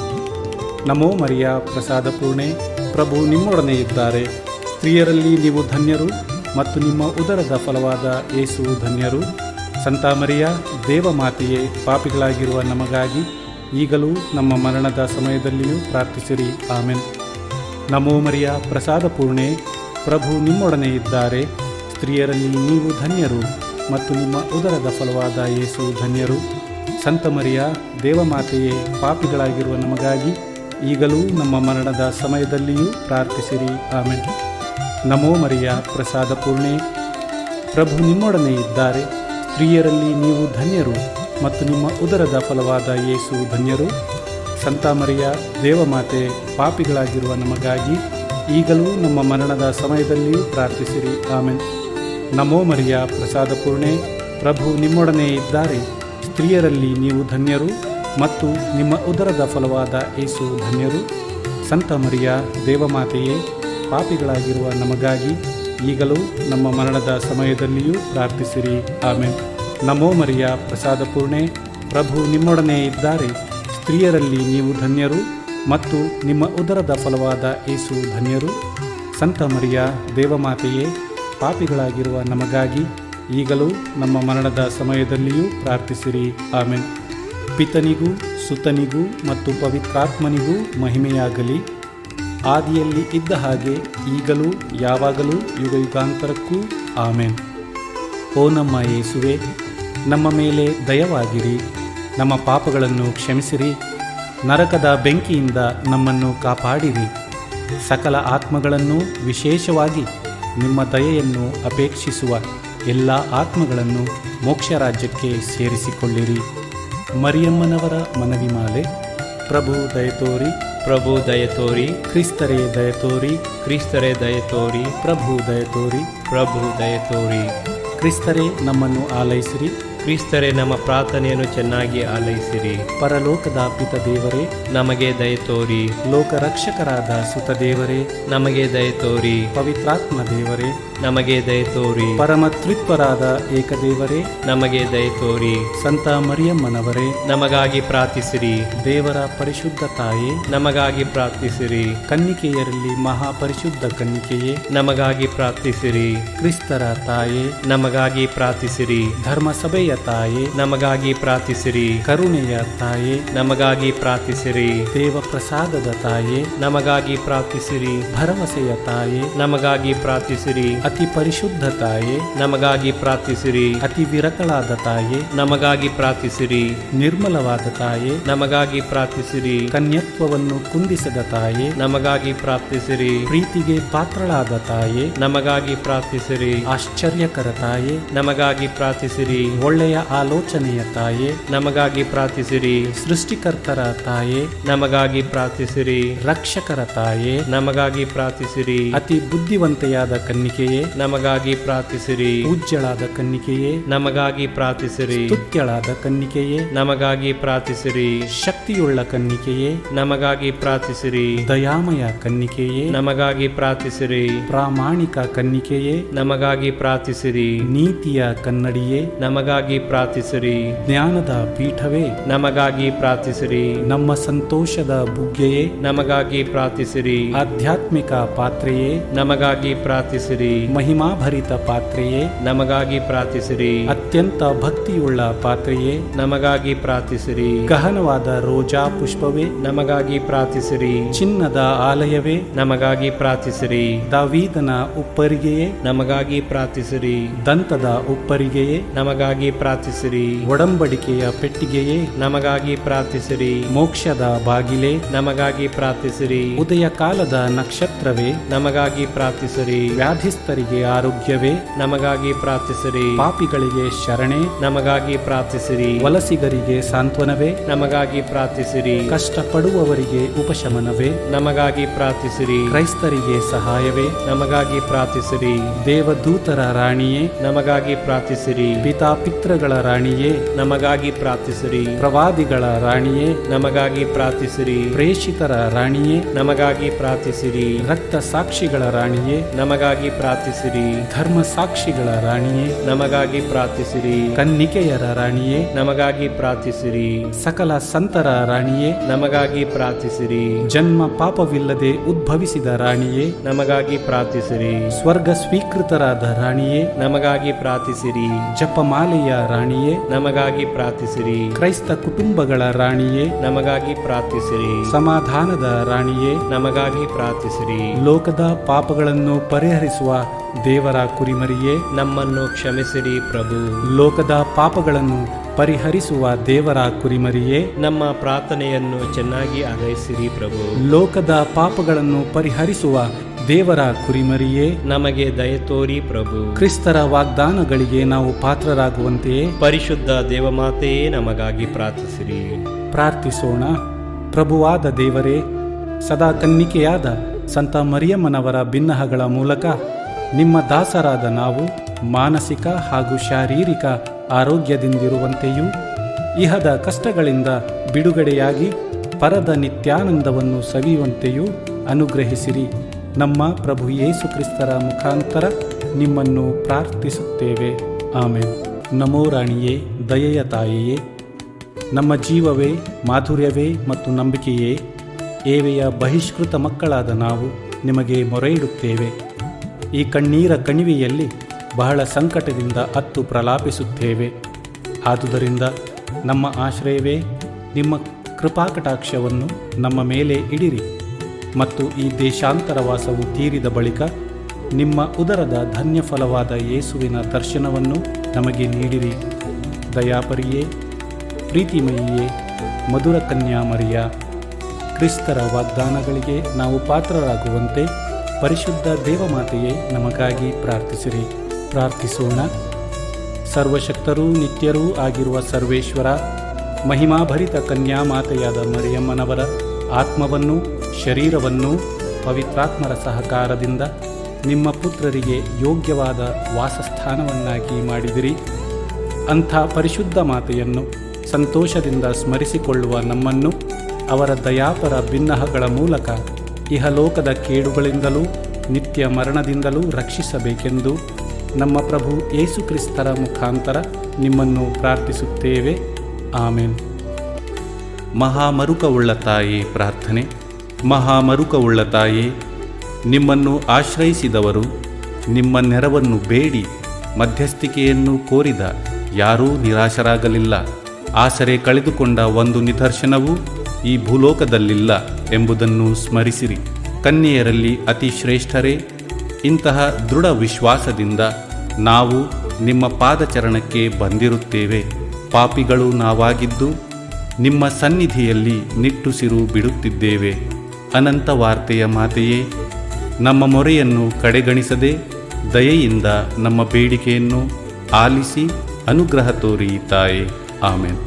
ನಮೋ ಮರಿಯ, ಪ್ರಸಾದ ಪೂರ್ಣೆ, ಪ್ರಭು ನಿಮ್ಮೊಡನೆ ಇದ್ದಾರೆ. ಸ್ತ್ರೀಯರಲ್ಲಿ ನೀವು ಧನ್ಯರು ಮತ್ತು ನಿಮ್ಮ ಉದರದ ಫಲವಾದ ಯೇಸು ಧನ್ಯರು. ಸಂತ ಮರಿಯ ದೇವಮಾತೆಯೇ, ಪಾಪಿಗಳಾಗಿರುವ ನಮಗಾಗಿ ಈಗಲೂ ನಮ್ಮ ಮರಣದ ಸಮಯದಲ್ಲಿಯೂ ಪ್ರಾರ್ಥಿಸಿರಿ. ಆಮೆನ್. ನಮೋ ಮರಿಯ, ಪ್ರಸಾದ ಪೂರ್ಣೆ, ಪ್ರಭು ನಿಮ್ಮೊಡನೆ ಇದ್ದಾರೆ. ಸ್ತ್ರೀಯರಲ್ಲಿ ನೀವು ಧನ್ಯರು ಮತ್ತು ನಿಮ್ಮ ಉದರದ ಫಲವಾದ ಯೇಸು ಧನ್ಯರು. ಸಂತ ಮರಿಯ ದೇವಮಾತೆಯೇ, ಪಾಪಿಗಳಾಗಿರುವ ನಮಗಾಗಿ ಈಗಲೂ ನಮ್ಮ ಮರಣದ ಸಮಯದಲ್ಲಿಯೂ ಪ್ರಾರ್ಥಿಸಿರಿ. ಆಮೆನ್. ನಮೋ ಮರಿಯ, ಪ್ರಸಾದ ಪೂರ್ಣೆ, ಪ್ರಭು ನಿಮ್ಮೊಡನೆ ಇದ್ದಾರೆ. ಸ್ತ್ರೀಯರಲ್ಲಿ ನೀವು ಧನ್ಯರು ಮತ್ತು ನಿಮ್ಮ ಉದರದ ಫಲವಾದ ಯೇಸು ಧನ್ಯರು. ಸಂತ ಮರಿಯ ದೇವಮಾತೆ, ಪಾಪಿಗಳಾಗಿರುವ ನಮಗಾಗಿ ಈಗಲೂ ನಮ್ಮ ಮರಣದ ಸಮಯದಲ್ಲಿಯೂ ಪ್ರಾರ್ಥಿಸಿರಿ. ಆಮೆನ್. ನಮೋ ಮರಿಯ, ಪ್ರಸಾದ ಪೂರ್ಣೆ, ಪ್ರಭು ನಿಮ್ಮೊಡನೆ ಇದ್ದಾರೆ. ಸ್ತ್ರೀಯರಲ್ಲಿ ನೀವು ಧನ್ಯರು ಮತ್ತು ನಿಮ್ಮ ಉದರದ ಫಲವಾದ ಯೇಸು ಧನ್ಯರು. ಸಂತ ಮರಿಯ ದೇವಮಾತೆಯೇ, ಪಾಪಿಗಳಾಗಿರುವ ನಮಗಾಗಿ ಈಗಲೂ ನಮ್ಮ ಮರಣದ ಸಮಯದಲ್ಲಿಯೂ ಪ್ರಾರ್ಥಿಸಿರಿ. ಆಮೆನ್. ನಮೋ ಮರಿಯ, ಪ್ರಸಾದ ಪೂರ್ಣೆ, ಪ್ರಭು ನಿಮ್ಮೊಡನೆ ಇದ್ದಾರೆ. ಸ್ತ್ರೀಯರಲ್ಲಿ ನೀವು ಧನ್ಯರು ಮತ್ತು ನಿಮ್ಮ ಉದರದ ಫಲವಾದ ಯೇಸು ಧನ್ಯರು. ಸಂತ ಮರಿಯ ದೇವಮಾತೆಯೇ, ಪಾಪಿಗಳಾಗಿರುವ ನಮಗಾಗಿ ಈಗಲೂ ನಮ್ಮ ಮರಣದ ಸಮಯದಲ್ಲಿಯೂ ಪ್ರಾರ್ಥಿಸಿರಿ. ಆಮೆನ್. ಪಿತನಿಗೂ ಸುತನಿಗೂ ಮತ್ತು ಪವಿತ್ರಾತ್ಮನಿಗೂ ಮಹಿಮೆಯಾಗಲಿ. ಆದಿಯಲ್ಲಿ ಇದ್ದ ಹಾಗೆ ಈಗಲೂ ಯಾವಾಗಲೂ ಯುಗಯುಗಾಂತರಕ್ಕೂ. ಆಮೆನ್. ಓ ನಮ್ಮ ಯೇಸುವೆ, ನಮ್ಮ ಮೇಲೆ ದಯವಾಗಿರಿ. ನಮ್ಮ ಪಾಪಗಳನ್ನು ಕ್ಷಮಿಸಿರಿ. ನರಕದ ಬೆಂಕಿಯಿಂದ ನಮ್ಮನ್ನು ಕಾಪಾಡಿರಿ. ಸಕಲ ಆತ್ಮಗಳನ್ನು, ವಿಶೇಷವಾಗಿ ನಿಮ್ಮ ದಯೆಯನ್ನು ಅಪೇಕ್ಷಿಸುವ ಎಲ್ಲ ಆತ್ಮಗಳನ್ನು ಮೋಕ್ಷ ರಾಜ್ಯಕ್ಕೆ ಸೇರಿಸಿಕೊಳ್ಳಿರಿ. ಮರಿಯಮ್ಮನವರ ಮನವಿಮಾಲೆ. ಪ್ರಭು ದಯತೋರಿ, ಪ್ರಭು ದಯತೋರಿ, ಕ್ರಿಸ್ತರೇ ದಯತೋರಿ, ಕ್ರಿಸ್ತರೇ ದಯತೋರಿ, ಪ್ರಭು ದಯತೋರಿ, ಪ್ರಭು ದಯತೋರಿ. ಕ್ರಿಸ್ತರೇ ನಮ್ಮನ್ನು ಆಲೈಸಿರಿ. ಕ್ರಿಸ್ತರೇ ನಮ್ಮ ಪ್ರಾರ್ಥನೆಯನ್ನು ಚೆನ್ನಾಗಿ ಆಲೈಸಿರಿ. ಪರಲೋಕದ ಪಿತ ದೇವರೇ, ನಮಗೆ ದಯತೋರಿ. ಲೋಕರಕ್ಷಕರಾದ ಸುತ ದೇವರೇ, ನಮಗೆ ದಯತೋರಿ. ಪವಿತ್ರಾತ್ಮ ದೇವರೇ, ನಮಗೆ ದಯತೋರಿ. ಪರಮತ್ರಿತ್ವರಾದ ಏಕದೇವರೇ, ನಮಗೆ ದಯತೋರಿ. ಸಂತ ಮರಿಯಮ್ಮನವರೇ, ನಮಗಾಗಿ ಪ್ರಾರ್ಥಿಸಿರಿ. ದೇವರ ಪರಿಶುದ್ಧ ತಾಯೇ, ನಮಗಾಗಿ ಪ್ರಾರ್ಥಿಸಿರಿ. ಕನ್ನಿಕೆಯರಲ್ಲಿ ಮಹಾಪರಿಶುದ್ಧ ಕನ್ನಿಕೆಯೇ, ನಮಗಾಗಿ ಪ್ರಾರ್ಥಿಸಿರಿ. ಕ್ರಿಸ್ತರ ತಾಯೇ, ನಮಗಾಗಿ ಪ್ರಾರ್ಥಿಸಿರಿ. ಧರ್ಮಸಭೆಯ ತಾಯೇ, ನಮಗಾಗಿ ಪ್ರಾರ್ಥಿಸಿರಿ. ಕರುಣೆಯ ತಾಯೇ, ನಮಗಾಗಿ ಪ್ರಾರ್ಥಿಸಿರಿ. ದೇವ ಪ್ರಸಾದದ ತಾಯೇ, ನಮಗಾಗಿ ಪ್ರಾರ್ಥಿಸಿರಿ. ಭರವಸೆಯ ತಾಯೇ, ನಮಗಾಗಿ ಪ್ರಾರ್ಥಿಸಿರಿ. ಅತಿ ಪರಿಶುದ್ಧ ತಾಯೇ, ನಮಗಾಗಿ ಪ್ರಾರ್ಥಿಸಿರಿ. ಅತಿ ವಿರಕಳಾದ ತಾಯೇ, ನಮಗಾಗಿ ಪ್ರಾರ್ಥಿಸಿರಿ. ನಿರ್ಮಲವಾದ ತಾಯೇ, ನಮಗಾಗಿ ಪ್ರಾರ್ಥಿಸಿರಿ. ಕನ್ಯತ್ವವನ್ನು ಕುಂದಿಸದ ತಾಯೇ, ನಮಗಾಗಿ ಪ್ರಾರ್ಥಿಸಿರಿ. ಪ್ರೀತಿಗೆ ಪಾತ್ರಳಾದ ತಾಯೇ, ನಮಗಾಗಿ ಪ್ರಾರ್ಥಿಸಿರಿ. ಆಶ್ಚರ್ಯಕರ ತಾಯೇ, ನಮಗಾಗಿ ಪ್ರಾರ್ಥಿಸಿರಿ. ಒಳ್ಳೆಯ ಆಲೋಚನೆಯ ತಾಯೇ, ನಮಗಾಗಿ ಪ್ರಾರ್ಥಿಸಿರಿ. ಸೃಷ್ಟಿಕರ್ತರ ತಾಯೇ, ನಮಗಾಗಿ ಪ್ರಾರ್ಥಿಸಿರಿ. ರಕ್ಷಕರ ತಾಯೇ, ನಮಗಾಗಿ ಪ್ರಾರ್ಥಿಸಿರಿ. ಅತಿ ಬುದ್ಧಿವಂತೆಯಾದ ಕನ್ನಿಕೆಯೇ, ನಮಗಾಗಿ ಪ್ರಾರ್ಥಿಸಿರಿ. ಪೂಜ್ಯಳಾದ ಕನ್ನಿಕೆಯೇ, ನಮಗಾಗಿ ಪ್ರಾರ್ಥಿಸಿರಿ. ಸ್ತುತ್ಯಳಾದ ಕನ್ನಿಕೆಯೇ, ನಮಗಾಗಿ ಪ್ರಾರ್ಥಿಸಿರಿ. ಶಕ್ತಿಯುಳ್ಳ ಕನ್ನಿಕೆಯೇ, ನಮಗಾಗಿ ಪ್ರಾರ್ಥಿಸಿರಿ. ದಯಾಮಯ ಕನ್ನಿಕೆಯೇ, ನಮಗಾಗಿ ಪ್ರಾರ್ಥಿಸಿರಿ. ಪ್ರಾಮಾಣಿಕ ಕನ್ನಿಕೆಯೇ, ನಮಗಾಗಿ ಪ್ರಾರ್ಥಿಸಿರಿ. ನೀತಿಯ ಕನ್ನಡಿಯೇ, ನಮಗಾಗಿ ಪ್ರಾರ್ಥಿಸಿರಿ. ಜ್ಞಾನದ ಪೀಠವೇ, ನಮಗಾಗಿ ಪ್ರಾರ್ಥಿಸಿರಿ. ನಮ್ಮ ಸಂತೋಷದ ಬುಗ್ಗೆಯೇ, ನಮಗಾಗಿ ಪ್ರಾರ್ಥಿಸಿರಿ. ಆಧ್ಯಾತ್ಮಿಕ ಪಾತ್ರೆಯೇ, ನಮಗಾಗಿ ಪ್ರಾರ್ಥಿಸಿರಿ. ಮಹಿಮಾಭರಿತ ಪಾತ್ರೆಯೇ, ನಮಗಾಗಿ ಪ್ರಾರ್ಥಿಸಿರಿ. ಅತ್ಯಂತ ಭಕ್ತಿಯುಳ್ಳ ಪಾತ್ರೆಯೇ, ನಮಗಾಗಿ ಪ್ರಾರ್ಥಿಸಿರಿ. ಗಹನವಾದ ರೋಜಾ ಪುಷ್ಪವೇ, ನಮಗಾಗಿ ಪ್ರಾರ್ಥಿಸಿರಿ. ಚಿನ್ನದ ಆಲಯವೇ, ನಮಗಾಗಿ ಪ್ರಾರ್ಥಿಸಿರಿ. ದಾವೀದನ ಉಪ್ಪರಿಗೆಯೇ, ನಮಗಾಗಿ ಪ್ರಾರ್ಥಿಸಿರಿ. ದಂತದ ಉಪ್ಪರಿಗೆಯೇ, ನಮಗಾಗಿ ಪ್ರಾರ್ಥಿಸಿರಿ. ಒಡಂಬಡಿಕೆಯ ಪೆಟ್ಟಿಗೆಯೇ, ನಮಗಾಗಿ ಪ್ರಾರ್ಥಿಸಿರಿ. ಮೋಕ್ಷದ ಬಾಗಿಲೇ, ನಮಗಾಗಿ ಪ್ರಾರ್ಥಿಸಿರಿ. ಉದಯ ಕಾಲದ ನಕ್ಷತ್ರವೇ, ನಮಗಾಗಿ ಪ್ರಾರ್ಥಿಸಿರಿ. ವ್ಯಾಧಿಸ್ಥರಿಗೆ ಆರೋಗ್ಯವೇ, ನಮಗಾಗಿ ಪ್ರಾರ್ಥಿಸಿರಿ. ಪಾಪಿಗಳಿಗೆ ಶರಣೆ, ನಮಗಾಗಿ ಪ್ರಾರ್ಥಿಸಿರಿ. ವಲಸಿಗರಿಗೆ ಸಾಂತ್ವನವೇ, ನಮಗಾಗಿ ಪ್ರಾರ್ಥಿಸಿರಿ. ಕಷ್ಟಪಡುವವರಿಗೆ ಉಪಶಮನವೇ, ನಮಗಾಗಿ ಪ್ರಾರ್ಥಿಸಿರಿ. ಕ್ರೈಸ್ತರಿಗೆ ಸಹಾಯವೇ, ನಮಗಾಗಿ ಪ್ರಾರ್ಥಿಸಿರಿ. ದೇವದೂತರ ರಾಣಿಯೇ, ನಮಗಾಗಿ ಪ್ರಾರ್ಥಿಸಿರಿ. ಪಿತಾಪಿತೃಗಳ ರಾಣಿಯೇ, ನಮಗಾಗಿ ಪ್ರಾರ್ಥಿಸಿರಿ. ಪ್ರವಾದಿಗಳ ರಾಣಿಯೇ, ನಮಗಾಗಿ ಪ್ರಾರ್ಥಿಸಿರಿ. ಪ್ರೇಷಿತರ ರಾಣಿಯೇ, ನಮಗಾಗಿ ಪ್ರಾರ್ಥಿಸಿರಿ. ರಕ್ತ ಸಾಕ್ಷಿಗಳ ರಾಣಿಯೇ, ನಮಗಾಗಿ ಪ್ರಾರ್ಥಿಸಿರಿ. ಧರ್ಮ ಸಾಕ್ಷಿಗಳ ರಾಣಿಯೇ, ನಮಗಾಗಿ ಪ್ರಾರ್ಥಿಸಿರಿ. ಕನ್ನಿಕೆಯರ ರಾಣಿಯೇ, ನಮಗಾಗಿ ಪ್ರಾರ್ಥಿಸಿರಿ. ಸಕಲ ಸಂತರ ರಾಣಿಯೇ, ನಮಗಾಗಿ ಪ್ರಾರ್ಥಿಸಿರಿ. ಜನ್ಮ ಪಾಪವಿಲ್ಲದೆ ಉದ್ಭವಿಸಿದ ರಾಣಿಯೇ, ನಮಗಾಗಿ ಪ್ರಾರ್ಥಿಸಿರಿ. ಸ್ವರ್ಗ ಸ್ವೀಕೃತರಾದ ರಾಣಿಯೇ, ನಮಗಾಗಿ ಪ್ರಾರ್ಥಿಸಿರಿ. ಜಪಮಾಲೆಯ ರಾಣಿಯೇ, ನಮಗಾಗಿ ಪ್ರಾರ್ಥಿಸಿರಿ. ಕ್ರೈಸ್ತ ಕುಟುಂಬಗಳ ರಾಣಿಯೇ, ನಮಗಾಗಿ ಪ್ರಾರ್ಥಿಸಿರಿ. ಸಮಾಧಾನದ ರಾಣಿಯೇ, ನಮಗಾಗಿ ಪ್ರಾರ್ಥಿಸಿರಿ. ಲೋಕದ ಪಾಪಗಳನ್ನು ಪರಿಹರಿಸುವ ದೇವರ ಕುರಿಮರಿಯೇ, ನಮ್ಮನ್ನು ಕ್ಷಮಿಸಿರಿ ಪ್ರಭು. ಲೋಕದ ಪಾಪಗಳನ್ನು ಪರಿಹರಿಸುವ ದೇವರ ಕುರಿಮರಿಯೇ, ನಮ್ಮ ಪ್ರಾರ್ಥನೆಯನ್ನು ಚೆನ್ನಾಗಿ ಆಲೈಸಿರಿ ಪ್ರಭು. ಲೋಕದ ಪಾಪಗಳನ್ನು ಪರಿಹರಿಸುವ ದೇವರ ಕುರಿಮರಿಯೇ, ನಮಗೆ ದಯ ತೋರಿ ಪ್ರಭು. ಕ್ರಿಸ್ತರ ವಾಗ್ದಾನಗಳಿಗೆ ನಾವು ಪಾತ್ರರಾಗುವಂತೆಯೇ ಪರಿಶುದ್ಧ ದೇವಮಾತೆಯೇ ನಮಗಾಗಿ ಪ್ರಾರ್ಥಿಸಿರಿ. ಪ್ರಾರ್ಥಿಸೋಣ. ಪ್ರಭುವಾದ ದೇವರೇ, ಸದಾ ಕನ್ನಿಕೆಯಾದ ಸಂತ ಮರಿಯಮ್ಮನವರ ಬಿನ್ನಹಗಳ ಮೂಲಕ ನಿಮ್ಮ ದಾಸರಾದ ನಾವು ಮಾನಸಿಕ ಹಾಗೂ ಶಾರೀರಿಕ ಆರೋಗ್ಯದಿಂದಿರುವಂತೆಯೂ ಇಹದ ಕಷ್ಟಗಳಿಂದ ಬಿಡುಗಡೆಯಾಗಿ ಪರದ ನಿತ್ಯಾನಂದವನ್ನು ಸವಿಯುವಂತೆಯೂ ಅನುಗ್ರಹಿಸಿರಿ. ನಮ್ಮ ಪ್ರಭು ಯೇಸು ಕ್ರಿಸ್ತರ ಮುಖಾಂತರ ನಿಮ್ಮನ್ನು ಪ್ರಾರ್ಥಿಸುತ್ತೇವೆ. ಆಮೆನ್. ನಮೋ ರಾಣಿಯೇ, ದಯೆಯ ತಾಯಿಯೇ, ನಮ್ಮ ಜೀವವೇ, ಮಾಧುರ್ಯವೇ ಮತ್ತು ನಂಬಿಕೆಯೇ, ಏವೆಯ ಬಹಿಷ್ಕೃತ ಮಕ್ಕಳಾದ ನಾವು ನಿಮಗೆ ಮೊರೆಯಿಡುತ್ತೇವೆ. ಈ ಕಣ್ಣೀರ ಕಣಿವೆಯಲ್ಲಿ ಬಹಳ ಸಂಕಟದಿಂದ ಅತ್ತು ಪ್ರಲಾಪಿಸುತ್ತೇವೆ. ಆದುದರಿಂದ ನಮ್ಮ ಆಶ್ರಯವೇ, ನಿಮ್ಮ ಕೃಪಾಕಟಾಕ್ಷವನ್ನು ನಮ್ಮ ಮೇಲೆ ಇಡಿರಿ ಮತ್ತು ಈ ದೇಶಾಂತರವಾಸವು ತೀರಿದ ಬಳಿಕ ನಿಮ್ಮ ಉದರದ ಧನ್ಯಫಲವಾದ ಯೇಸುವಿನ ದರ್ಶನವನ್ನು ನಮಗೆ ನೀಡಿರಿ. ದಯಾಪರಿಯೇ, ಪ್ರೀತಿಮಯಿಯೇ, ಮಧುರ ಕನ್ಯಾಮರಿಯ, ಕ್ರಿಸ್ತರ ವಾಗ್ದಾನಗಳಿಗೆ ನಾವು ಪಾತ್ರರಾಗುವಂತೆ ಪರಿಶುದ್ಧ ದೇವಮಾತೆಯೇ ನಮಗಾಗಿ ಪ್ರಾರ್ಥಿಸಿರಿ. ಪ್ರಾರ್ಥಿಸೋಣ. ಸರ್ವಶಕ್ತರೂ ನಿತ್ಯರೂ ಆಗಿರುವ ಸರ್ವೇಶ್ವರ, ಮಹಿಮಾಭರಿತ ಕನ್ಯಾಮಾತೆಯಾದ ಮರಿಯಮ್ಮನವರ ಆತ್ಮವನ್ನು ಶರೀರವನ್ನು ಪವಿತ್ರಾತ್ಮರ ಸಹಕಾರದಿಂದ ನಿಮ್ಮ ಪುತ್ರರಿಗೆ ಯೋಗ್ಯವಾದ ವಾಸಸ್ಥಾನವನ್ನಾಗಿ ಮಾಡಿದಿರಿ. ಅಂಥ ಪರಿಶುದ್ಧ ಮಾತೆಯನ್ನು ಸಂತೋಷದಿಂದ ಸ್ಮರಿಸಿಕೊಳ್ಳುವ ನಮ್ಮನ್ನು ಅವರ ದಯಾಪರ ಬಿನ್ನಹಗಳ ಮೂಲಕ ಇಹಲೋಕದ ಕೇಡುಗಳಿಂದಲೂ ನಿತ್ಯ ಮರಣದಿಂದಲೂ ರಕ್ಷಿಸಬೇಕೆಂದು ನಮ್ಮ ಪ್ರಭು ಯೇಸು ಕ್ರಿಸ್ತರ ಮುಖಾಂತರ ನಿಮ್ಮನ್ನು ಪ್ರಾರ್ಥಿಸುತ್ತೇವೆ. ಆಮೆನ್. ಮಹಾಮರುಕವುಳ್ಳ ತಾಯೇ ಪ್ರಾರ್ಥನೆ. ಮಹಾಮರುಕವುಳ್ಳ ತಾಯೇ, ನಿಮ್ಮನ್ನು ಆಶ್ರಯಿಸಿದವರು, ನಿಮ್ಮ ನೆರವನ್ನು ಬೇಡಿ ಮಧ್ಯಸ್ಥಿಕೆಯನ್ನು ಕೋರಿದ ಯಾರೂ ನಿರಾಶರಾಗಲಿಲ್ಲ. ಆಸರೆ ಕಳೆದುಕೊಂಡ ಒಂದು ನಿದರ್ಶನವೂ ಈ ಭೂಲೋಕದಲ್ಲಿಲ್ಲ ಎಂಬುದನ್ನು ಸ್ಮರಿಸಿರಿ. ಕನ್ಯೆಯರಲ್ಲಿ ಅತಿ ಶ್ರೇಷ್ಠರೇ, ಇಂತಹ ದೃಢ ವಿಶ್ವಾಸದಿಂದ ನಾವು ನಿಮ್ಮ ಪಾದಚರಣಕ್ಕೆ ಬಂದಿರುತ್ತೇವೆ. ಪಾಪಿಗಳು ನಾವಾಗಿದ್ದು ನಿಮ್ಮ ಸನ್ನಿಧಿಯಲ್ಲಿ ನಿಟ್ಟುಸಿರು ಬಿಡುತ್ತಿದ್ದೇವೆ. ಅನಂತ ವಾರ್ತೆಯ ಮಾತೆಯೇ, ನಮ್ಮ ಮೊರೆಯನ್ನು ಕಡೆಗಣಿಸದೆ ದಯೆಯಿಂದ ನಮ್ಮ ಬೇಡಿಕೆಯನ್ನು ಆಲಿಸಿ ಅನುಗ್ರಹ ತೋರಿ ತಾಯೇ. ಆಮೆನ್.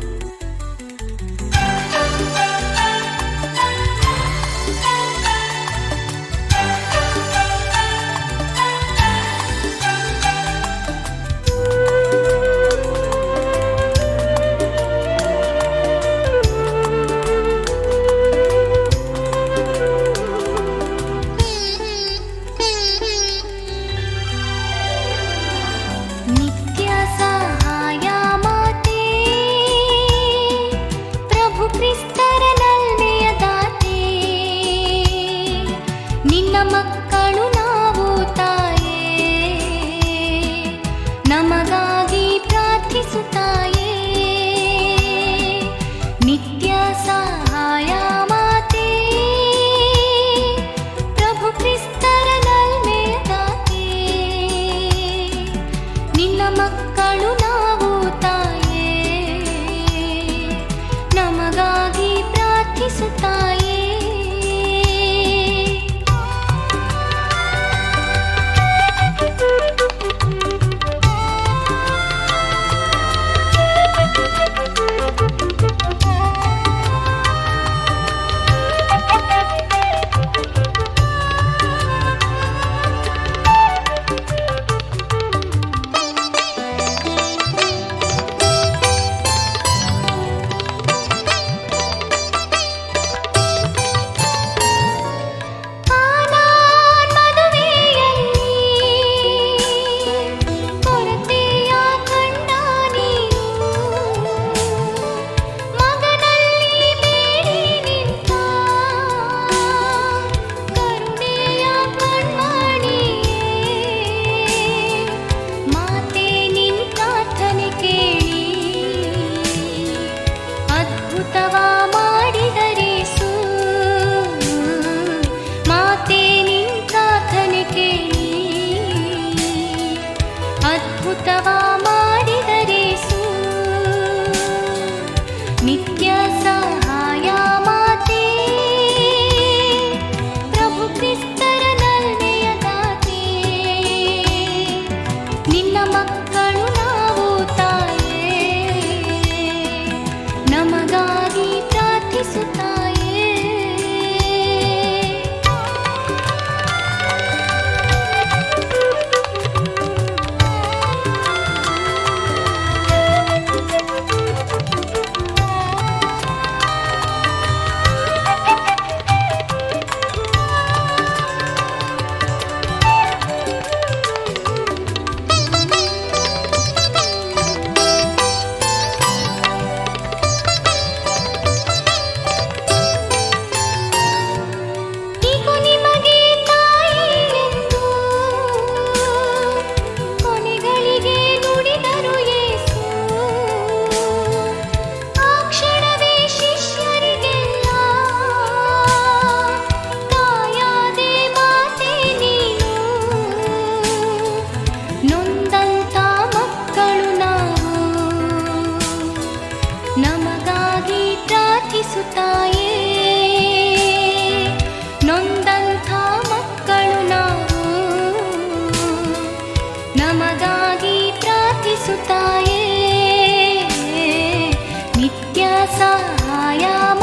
ಯಾವ